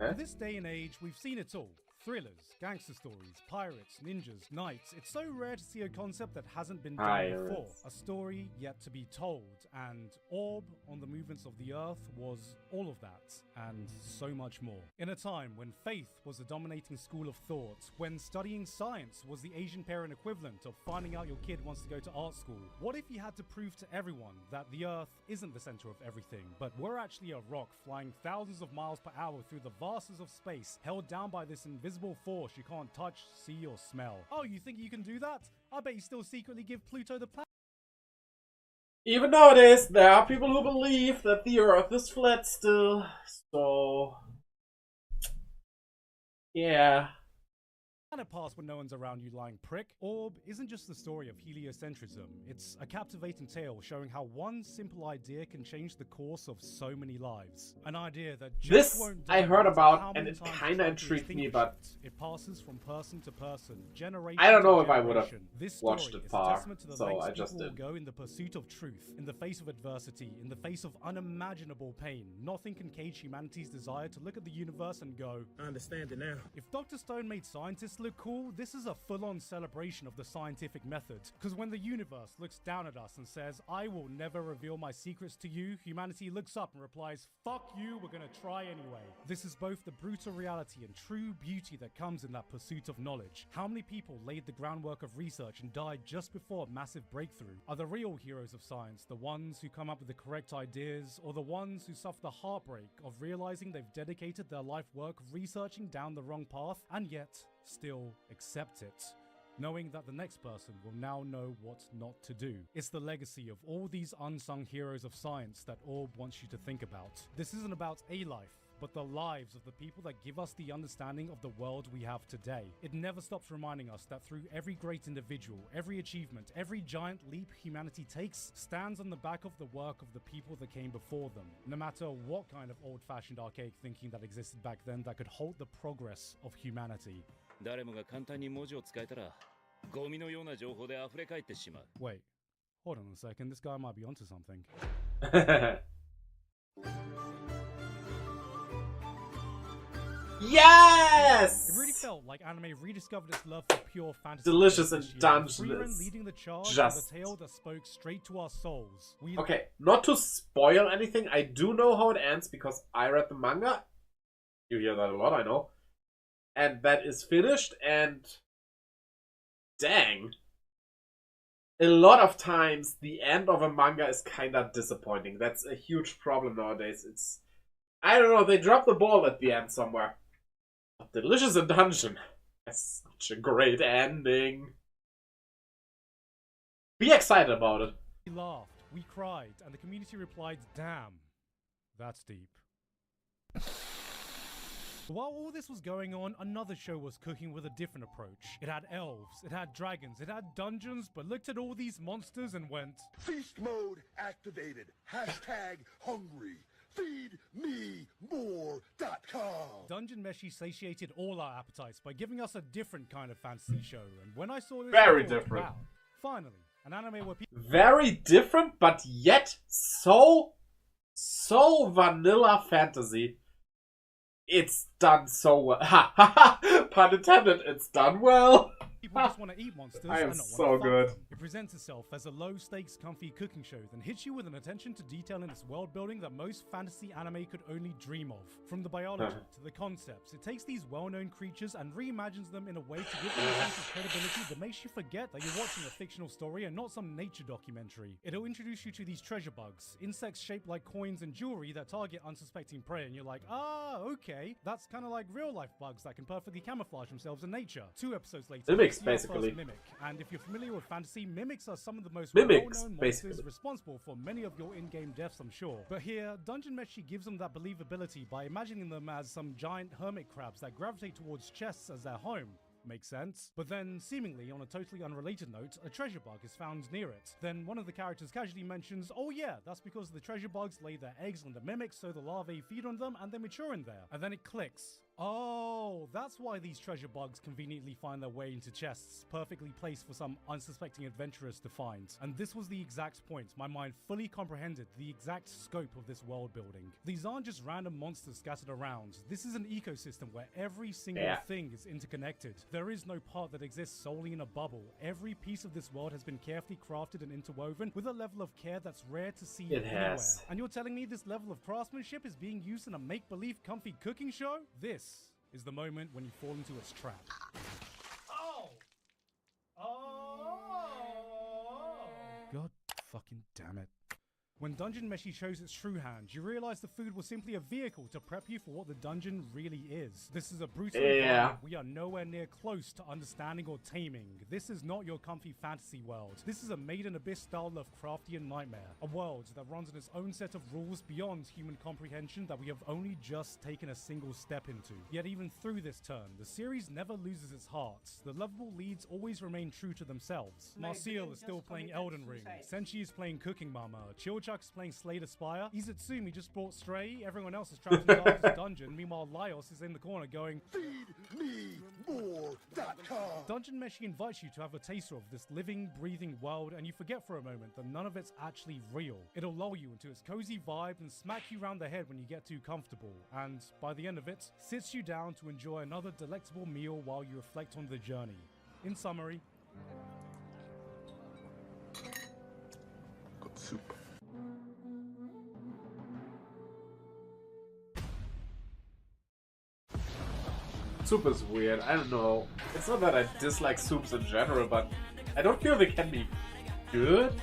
In this day and age, we've seen it all. Thrillers, gangster stories, pirates, ninjas, knights. It's so rare to see a concept that hasn't been done before. A story yet to be told. And Orb on the Movements of the Earth was all of that, and so much more. In a time when faith was the dominating school of thought, when studying science was the Asian parent equivalent of finding out your kid wants to go to art school, what if you had to prove to everyone that the Earth isn't the center of everything, but we're actually a rock flying thousands of miles per hour through the vastness of space, held down by this invisible force you can't touch, see, or smell? Oh, you think you can do that? I bet you still secretly give Pluto the planet. Even nowadays, there are people who believe that the Earth is flat still. So, yeah. Planet pass when no one's around, you lying prick. Orb isn't just the story of heliocentrism. It's a captivating tale showing how one simple idea can change the course of so many lives. An idea that just won't I heard about, and it kinda intrigued me, but it passes from person to person, generation I don't know to if I would have generation. This watched story it is far, a testament to the so lengths I just people will did. go in the pursuit of truth, in the face of adversity, in the face of unimaginable pain. Nothing can cage humanity's desire to look at the universe and go, I understand it now. if Dr. Stone made scientists look cool, this is a full-on celebration of the scientific method. Because when the universe looks down at us and says, I will never reveal my secrets to you, humanity looks up and replies, fuck you, we're gonna try anyway. This is both the brutal reality and true beauty that comes in that pursuit of knowledge. How many people laid the groundwork of research and died just before a massive breakthrough? Are the real heroes of science the ones who come up with the correct ideas, or the ones who suffer the heartbreak of realizing they've dedicated their life work researching down the wrong path and yet still accept it, knowing that the next person will now know what not to do? It's the legacy of all these unsung heroes of science that Orb wants you to think about. This isn't about a life, but the lives of the people that give us the understanding of the world we have today. It never stops reminding us that through every great individual, every achievement, every giant leap humanity takes stands on the back of the work of the people that came before them. No matter what kind of old-fashioned archaic thinking that existed back then that could halt the progress of humanity. 誰もが簡単に文字を使えたら、ゴミのような情報で溢れ返ってしまう。Wait, hold on a second, this guy might be onto something. Yes! It really felt like anime rediscovered its love for pure fantasy. Delicious and Freeman dungeonous. leading the charge Just. with a tale that spoke straight to our souls. Okay, not to spoil anything, I do know how it ends because I read the manga. You hear that a lot, I know. And that is finished, and dang. A lot of times the end of a manga is kinda disappointing. That's a huge problem nowadays. It's, I don't know, they dropped the ball at the end somewhere. Delicious and Dungeon. That's such a great ending. Be excited about it. We laughed, we cried, and the community replied, damn, that's deep. While all this was going on, another show was cooking with a different approach. It had elves, it had dragons, it had dungeons, but looked at all these monsters and went, Feast mode activated. Hashtag hungry. FeedMeMore.com. Dungeon Meshi satiated all our appetites by giving us a different kind of fantasy show, and when I saw this, Very I thought, different. wow, finally, an anime where people... Very different, but yet so vanilla fantasy. It's done so well. Ha ha ha! Pun intended, it's done well. People just want to eat monsters I am and not so want to good. Them. It presents itself as a low-stakes, comfy cooking show, then hits you with an attention to detail in its world-building that most fantasy anime could only dream of. From the biology to the concepts, it takes these well-known creatures and reimagines them in a way to give them a sense of credibility that makes you forget that you're watching a fictional story and not some nature documentary. It'll introduce you to these treasure bugs, insects shaped like coins and jewelry that target unsuspecting prey, and you're like, ah, okay, that's kind of like real-life bugs that can perfectly camouflage themselves in nature. 2 episodes later, Mimics, we see our first basically. Mimic, and if you're familiar with fantasy, mimics are some of the most Mimics, well-known basically. monsters responsible for many of your in-game deaths, I'm sure. But here, Dungeon Meshi gives them that believability by imagining them as some giant hermit crabs that gravitate towards chests as their home. Makes sense. But then, seemingly on a totally unrelated note, a treasure bug is found near it. Then one of the characters casually mentions, oh yeah, that's because the treasure bugs lay their eggs on the mimics so the larvae feed on them and they mature in there. And then it clicks. Oh, that's why these treasure bugs conveniently find their way into chests, perfectly placed for some unsuspecting adventurers to find. And this was the exact point. My mind fully comprehended the exact scope of this world building. These aren't just random monsters scattered around. This is an ecosystem where every single thing is interconnected. There is no part that exists solely in a bubble. Every piece of this world has been carefully crafted and interwoven with a level of care that's rare to see anywhere. And you're telling me this level of craftsmanship is being used in a make-believe comfy cooking show? This is the moment when you fall into its trap. Oh! God fucking damn it. When Dungeon Meshi shows its true hand, you realize the food was simply a vehicle to prep you for what the dungeon really is. This is a brutal environment we are nowhere near close to understanding or taming. This is not your comfy fantasy world. This is a Maiden Abyss-style Lovecraftian nightmare. A world that runs on its own set of rules beyond human comprehension that we have only just taken a single step into. Yet even through this turn, the series never loses its heart. The lovable leads always remain true to themselves. Marcial is still playing Elden Ring. Senshi is playing Cooking Mama. Chill Nunchuck is playing Slay the Spire. Izutsumi just brought Stray. Everyone else is trapped in Dark's dungeon. Meanwhile, Laios is in the corner going, FeedMeMore.com. Dungeon Meshi invites you to have a taster of this living, breathing world, and you forget for a moment that none of it's actually real. It'll lull you into its cozy vibe and smack you round the head when you get too comfortable, and by the end of it, sits you down to enjoy another delectable meal while you reflect on the journey. In summary, Good soup. Soup is weird. I don't know. It's not that I dislike soups in general, but I don't feel they can be good.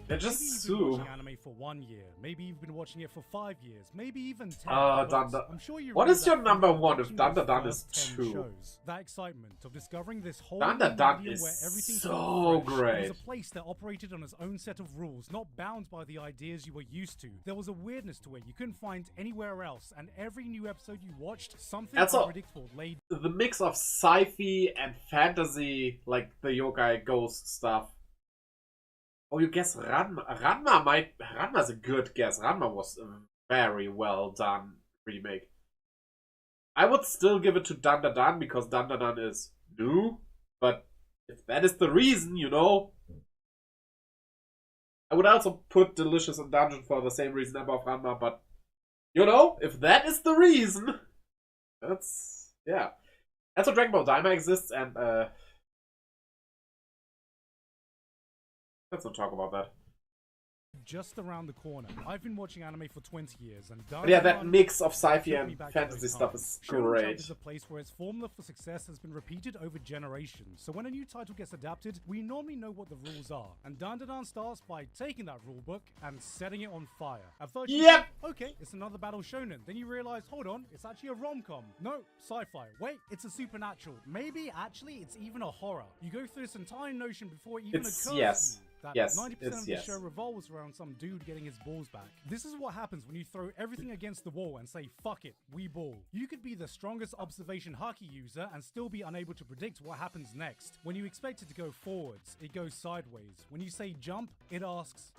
They're just maybe you've been soup. watching anime for 1 year, maybe you've been watching it for 5 years, maybe even 10. Danda. I'm sure you What remember is your that number feeling one if watching Danda those Dan is first 10 2? shows. That excitement of discovering this whole Danda new Dan medium is where everything so felt fresh. great. It was a place that operated on its own set of rules, not bound by the ideas you were used to. There was a weirdness to it you couldn't find anywhere else, and every new episode you watched, something Also, unpredictable laid. The mix of sci-fi and fantasy, like the yokai ghost stuff. Oh, you guess Ranma? Ranma's a good guess. Ranma was a very well done remake. I would still give it to Danda Dan because Danda Dan is new, but if that is the reason, you know. I would also put Delicious in Dungeon for the same reason above Ranma, but you know, if that is the reason, that's, yeah. Also, Dragon Ball Daima exists, and let's not talk about that. Just around the corner. I've been watching anime for 20 years, and But yeah, that Dandadan mix of sci-fi took me and back to fantasy those stuff times. is Shonen Jump great. is a place where its formula for success has been repeated over generations. So when a new title gets adapted, we normally know what the rules are. And Dandadan starts by taking that rule book and setting it on fire. At first, you Yep. think, okay, it's another battle shonen. Then you realize, hold on, it's actually a rom-com. No, sci-fi. Wait, it's a supernatural. Maybe actually it's even a horror. You go through this entire notion before it even It's occurs yes. to you that Yes, 90% it's of the yes. show revolves around some dude getting his balls back. This is what happens when you throw everything against the wall and say, fuck it, we ball. You could be the strongest observation haki user and still be unable to predict what happens next. When you expect it to go forwards, it goes sideways. When you say jump, it asks...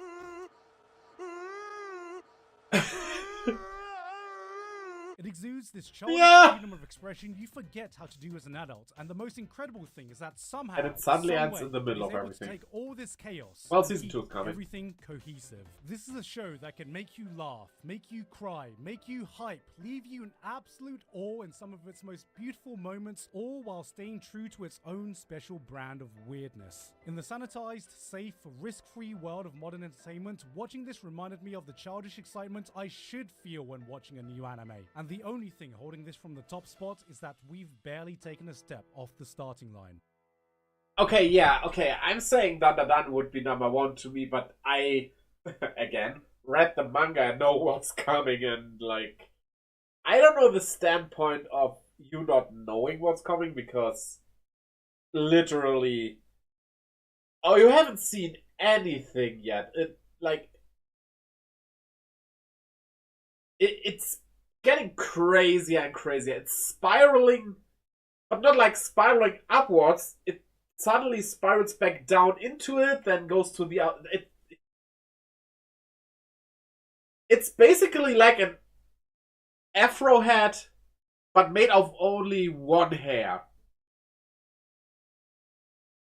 It exudes this childish freedom of expression you forget how to do as an adult, and the most incredible thing is that somehow, And it suddenly some ends way, in the middle it is of able to everything. take all this chaos Well, and season keep 2 is coming. everything cohesive. This is a show that can make you laugh, make you cry, make you hype, leave you in absolute awe in some of its most beautiful moments, all while staying true to its own special brand of weirdness. In the sanitized, safe, risk-free world of modern entertainment, watching this reminded me of the childish excitement I should feel when watching a new anime. And the only thing holding this from the top spot is that we've barely taken a step off the starting line. Okay, yeah, okay. I'm saying Danda Dan would be number 1 to me, but I, again, read the manga and know what's coming, and, like, I don't know the standpoint of you not knowing what's coming, because literally, oh, you haven't seen anything yet. It's getting crazier and crazier. It's spiraling, but not like spiraling upwards. It suddenly spirals back down into it, then goes to the out. It's basically like an afro hat, but made of only one hair.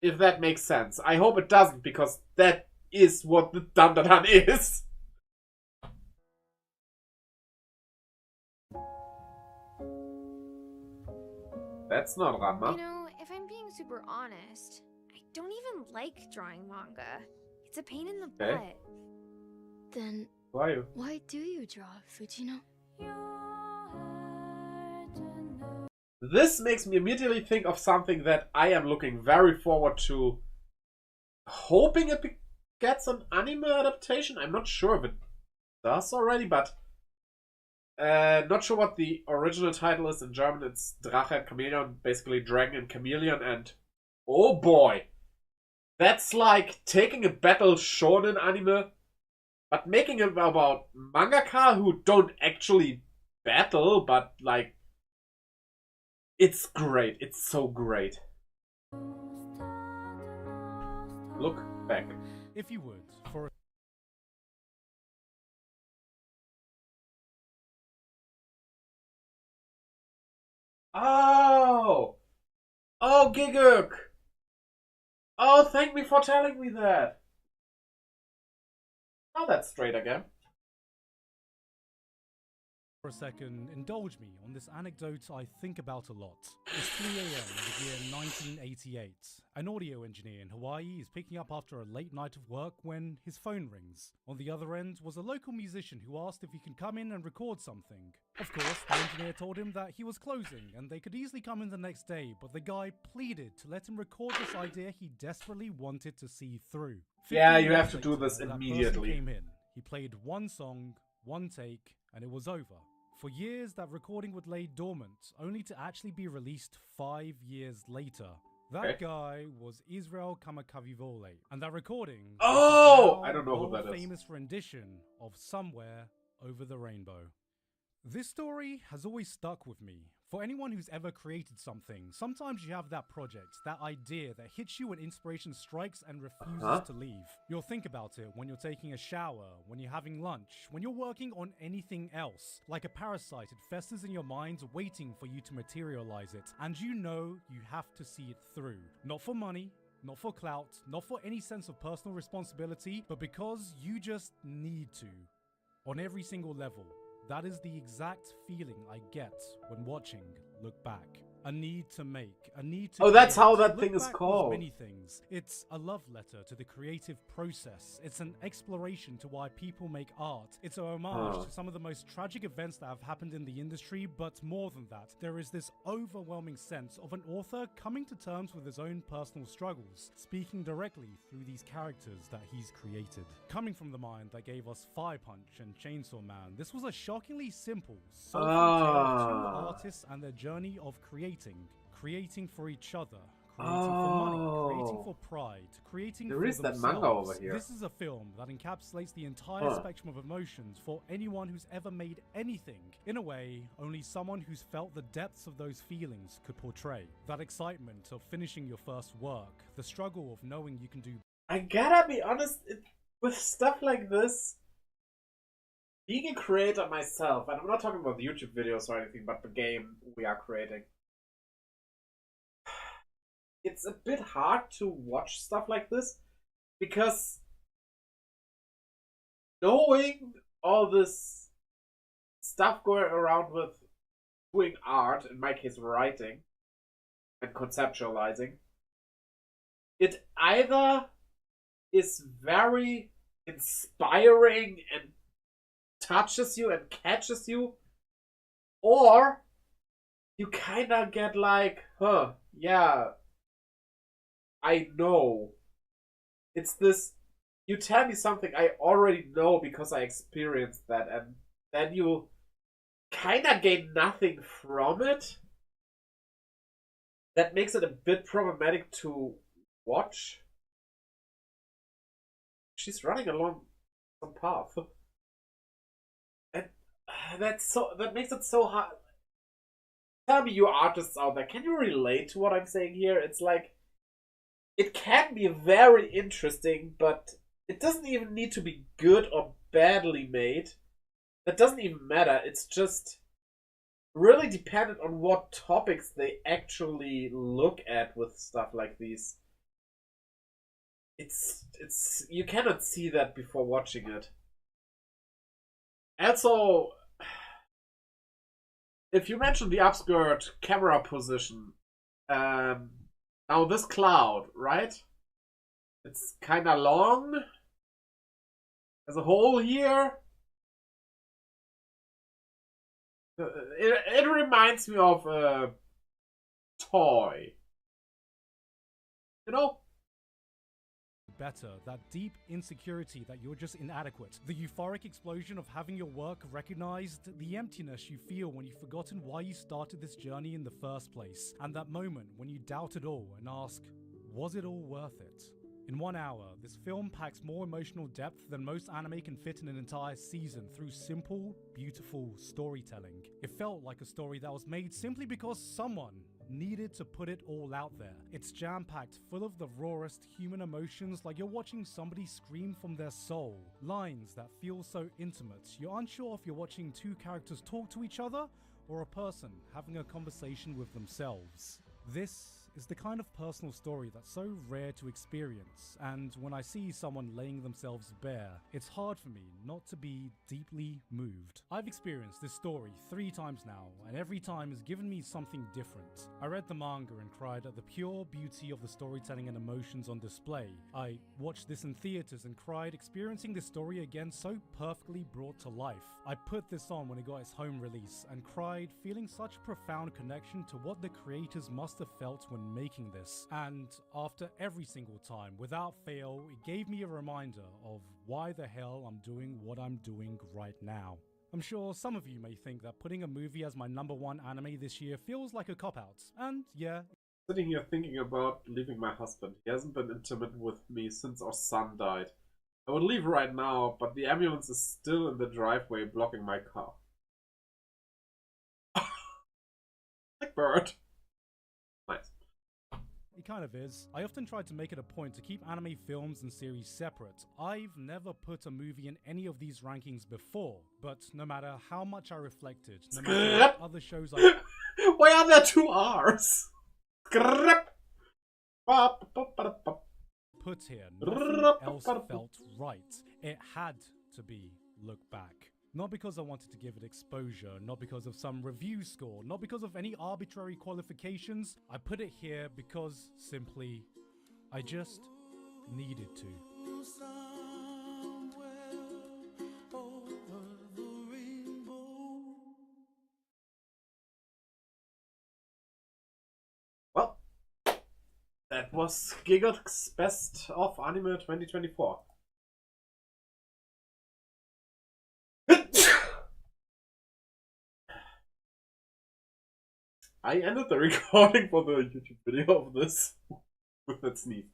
If that makes sense. I hope it doesn't, because that is what the Dandadan is. That's not Ranma. You know, if I'm being super honest, I don't even like drawing manga. It's a pain in the butt. Then why do you draw, Fujino? This makes me immediately think of something that I am looking very forward to, hoping it gets an anime adaptation. I'm not sure if it does already, but not sure what the original title is in German. It's Drache and Chameleon, basically Dragon and Chameleon, and oh boy, that's like taking a battle shonen anime, but making it about mangaka who don't actually battle, but like, it's great. It's so great. Look back. If you would, for a Oh! Oh, Giguk! Oh, thank me for telling me that. Oh, that's straight again. For a second, indulge me on this anecdote I think about a lot. It's 3 a.m. in the year 1988. An audio engineer in Hawaii is picking up after a late night of work when his phone rings. On the other end was a local musician who asked if he could come in and record something. Of course, the engineer told him that he was closing and they could easily come in the next day, but the guy pleaded to let him record this idea he desperately wanted to see through. Yeah, 15 you have years to do later, this that person immediately. came in. He played one song, one take, and it was over. For years, that recording would lay dormant, only to actually be released 5 years later. That guy was Israel Kamakavivole, and that recording Oh! is I don't know who that is. famous rendition of Somewhere Over the Rainbow. This story has always stuck with me. For anyone who's ever created something, sometimes you have that project, that idea that hits you when inspiration strikes and refuses to leave. You'll think about it when you're taking a shower, when you're having lunch, when you're working on anything else. Like a parasite, it festers in your mind waiting for you to materialize it. And you know you have to see it through. Not for money, not for clout, not for any sense of personal responsibility, but because you just need to. On every single level. That is the exact feeling I get when watching Look Back. A need to make, a need to. Oh, that's create. how that Look thing is Back was called. many things. It's a love letter to the creative process. It's an exploration to why people make art. It's a homage to some of the most tragic events that have happened in the industry, but more than that, there is this overwhelming sense of an author coming to terms with his own personal struggles, speaking directly through these characters that he's created. Coming from the mind that gave us Fire Punch and Chainsaw Man, this was a shockingly simple, soulful tale of two artists and their journey of creating for each other, creating for money, creating for pride, creating there for is themselves. That manga over here. This is a film that encapsulates the entire spectrum of emotions for anyone who's ever made anything, in a way only someone who's felt the depths of those feelings could portray. That excitement of finishing your first work, the struggle of knowing you can do. I gotta be honest, with stuff like this, being a creator myself, and I'm not talking about the YouTube videos or anything, but the game we are creating, it's a bit hard to watch stuff like this because knowing all this stuff going around with doing art, in my case writing and conceptualizing, it either is very inspiring and touches you and catches you, or you kind of get like, yeah, I know. It's this, you tell me something I already know because I experienced that, and then you kind of gain nothing from it. That makes it a bit problematic to watch. She's running along some path. And that makes it so hard. Tell me, you artists out there, can you relate to what I'm saying here? It's like, it can be very interesting, but it doesn't even need to be good or badly made. That doesn't even matter. It's just really dependent on what topics they actually look at with stuff like these. It's you cannot see that before watching it. Also, if you mention the upskirt camera position, now this cloud, right? It's kind of long. There's a hole here. It reminds me of a toy. You know? Better, that deep insecurity that you're just inadequate, the euphoric explosion of having your work recognized, the emptiness you feel when you've forgotten why you started this journey in the first place, and that moment when you doubt it all and ask, was it all worth it? In 1 hour, this film packs more emotional depth than most anime can fit in an entire season through simple, beautiful storytelling. It felt like a story that was made simply because someone needed to put it all out there. It's jam-packed, full of the rawest human emotions, like you're watching somebody scream from their soul. Lines that feel so intimate, you're unsure if you're watching two characters talk to each other, or a person having a conversation with themselves. This is the kind of personal story that's so rare to experience, and when I see someone laying themselves bare, it's hard for me not to be deeply moved. I've experienced this story 3 times now, and every time has given me something different. I read the manga and cried at the pure beauty of the storytelling and emotions on display. I watched this in theaters and cried experiencing this story again so perfectly brought to life. I put this on when it got its home release and cried, feeling such a profound connection to what the creators must have felt when making this. And after every single time, without fail, it gave me a reminder of why the hell I'm doing what I'm doing right now. I'm sure some of you may think that putting a movie as my #1 anime this year feels like a cop-out. And yeah, Sitting here thinking about leaving my husband. He hasn't been intimate with me since our son died. I would leave right now, but the ambulance is still in the driveway blocking my car. Like bird. Nice. it kind of is. I often try to make it a point to keep anime films and series separate. I've never put a movie in any of these rankings before, but no matter how much I reflected, no matter what other shows I... Why are there 2 R's? Put here, nothing else felt right. It had to be Look Back. Not because I wanted to give it exposure, not because of some review score, not because of any arbitrary qualifications. I put it here because, simply, I just needed to. Well, that was Giga's Best of Anime 2024. I ended the recording for the YouTube video of this with that sneeze.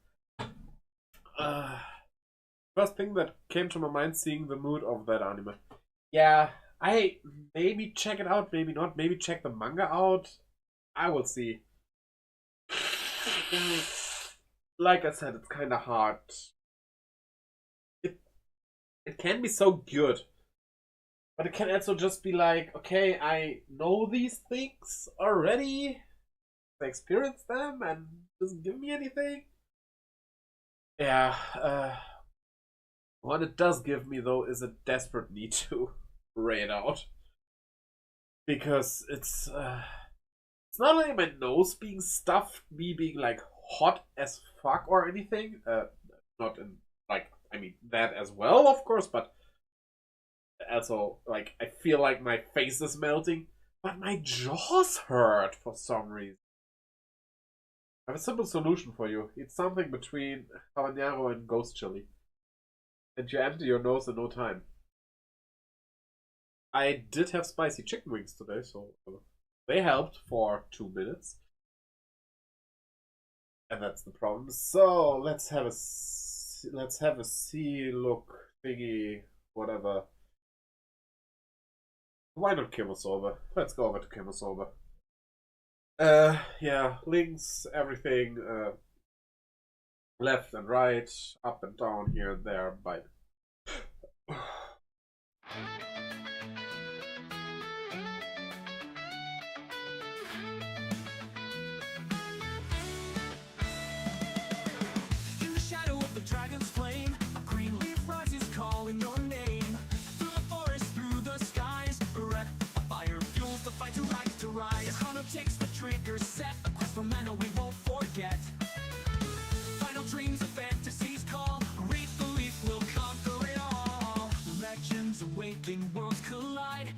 First thing that came to my mind seeing the mood of that anime. Yeah, I maybe check it out, maybe not. Maybe check the manga out. I will see. Like I said, it's kind of hard. It can be so good. But it can also just be like, okay, I know these things already. I experienced them and it doesn't give me anything. Yeah, what it does give me though is a desperate need to ray it out. Because it's not only my nose being stuffed, me being like hot as fuck or anything. Not in, like, I mean, that as well, of course, but also, like, I feel like my face is melting, but my jaws hurt for some reason. I have a simple solution for you. Eat something between habanero and ghost chili. And you empty your nose in no time. I did have spicy chicken wings today, so they helped for 2 minutes. And that's the problem. So, let's have a see, look, thingy, whatever. Why not Kimosoba? Let's go over to Kimosoba. Yeah, links, everything, left and right, up and down, here and there, bye. In the shadow of the dragon's flame, a green leaf rises calling your name. Through the forest, through the skies, a fire fuels the fight to rise, to rise. As Hana takes the trigger, set a quest for mana we won't forget. Final dreams of fantasies call, Reef the leaf will conquer it all. Legends awaiting.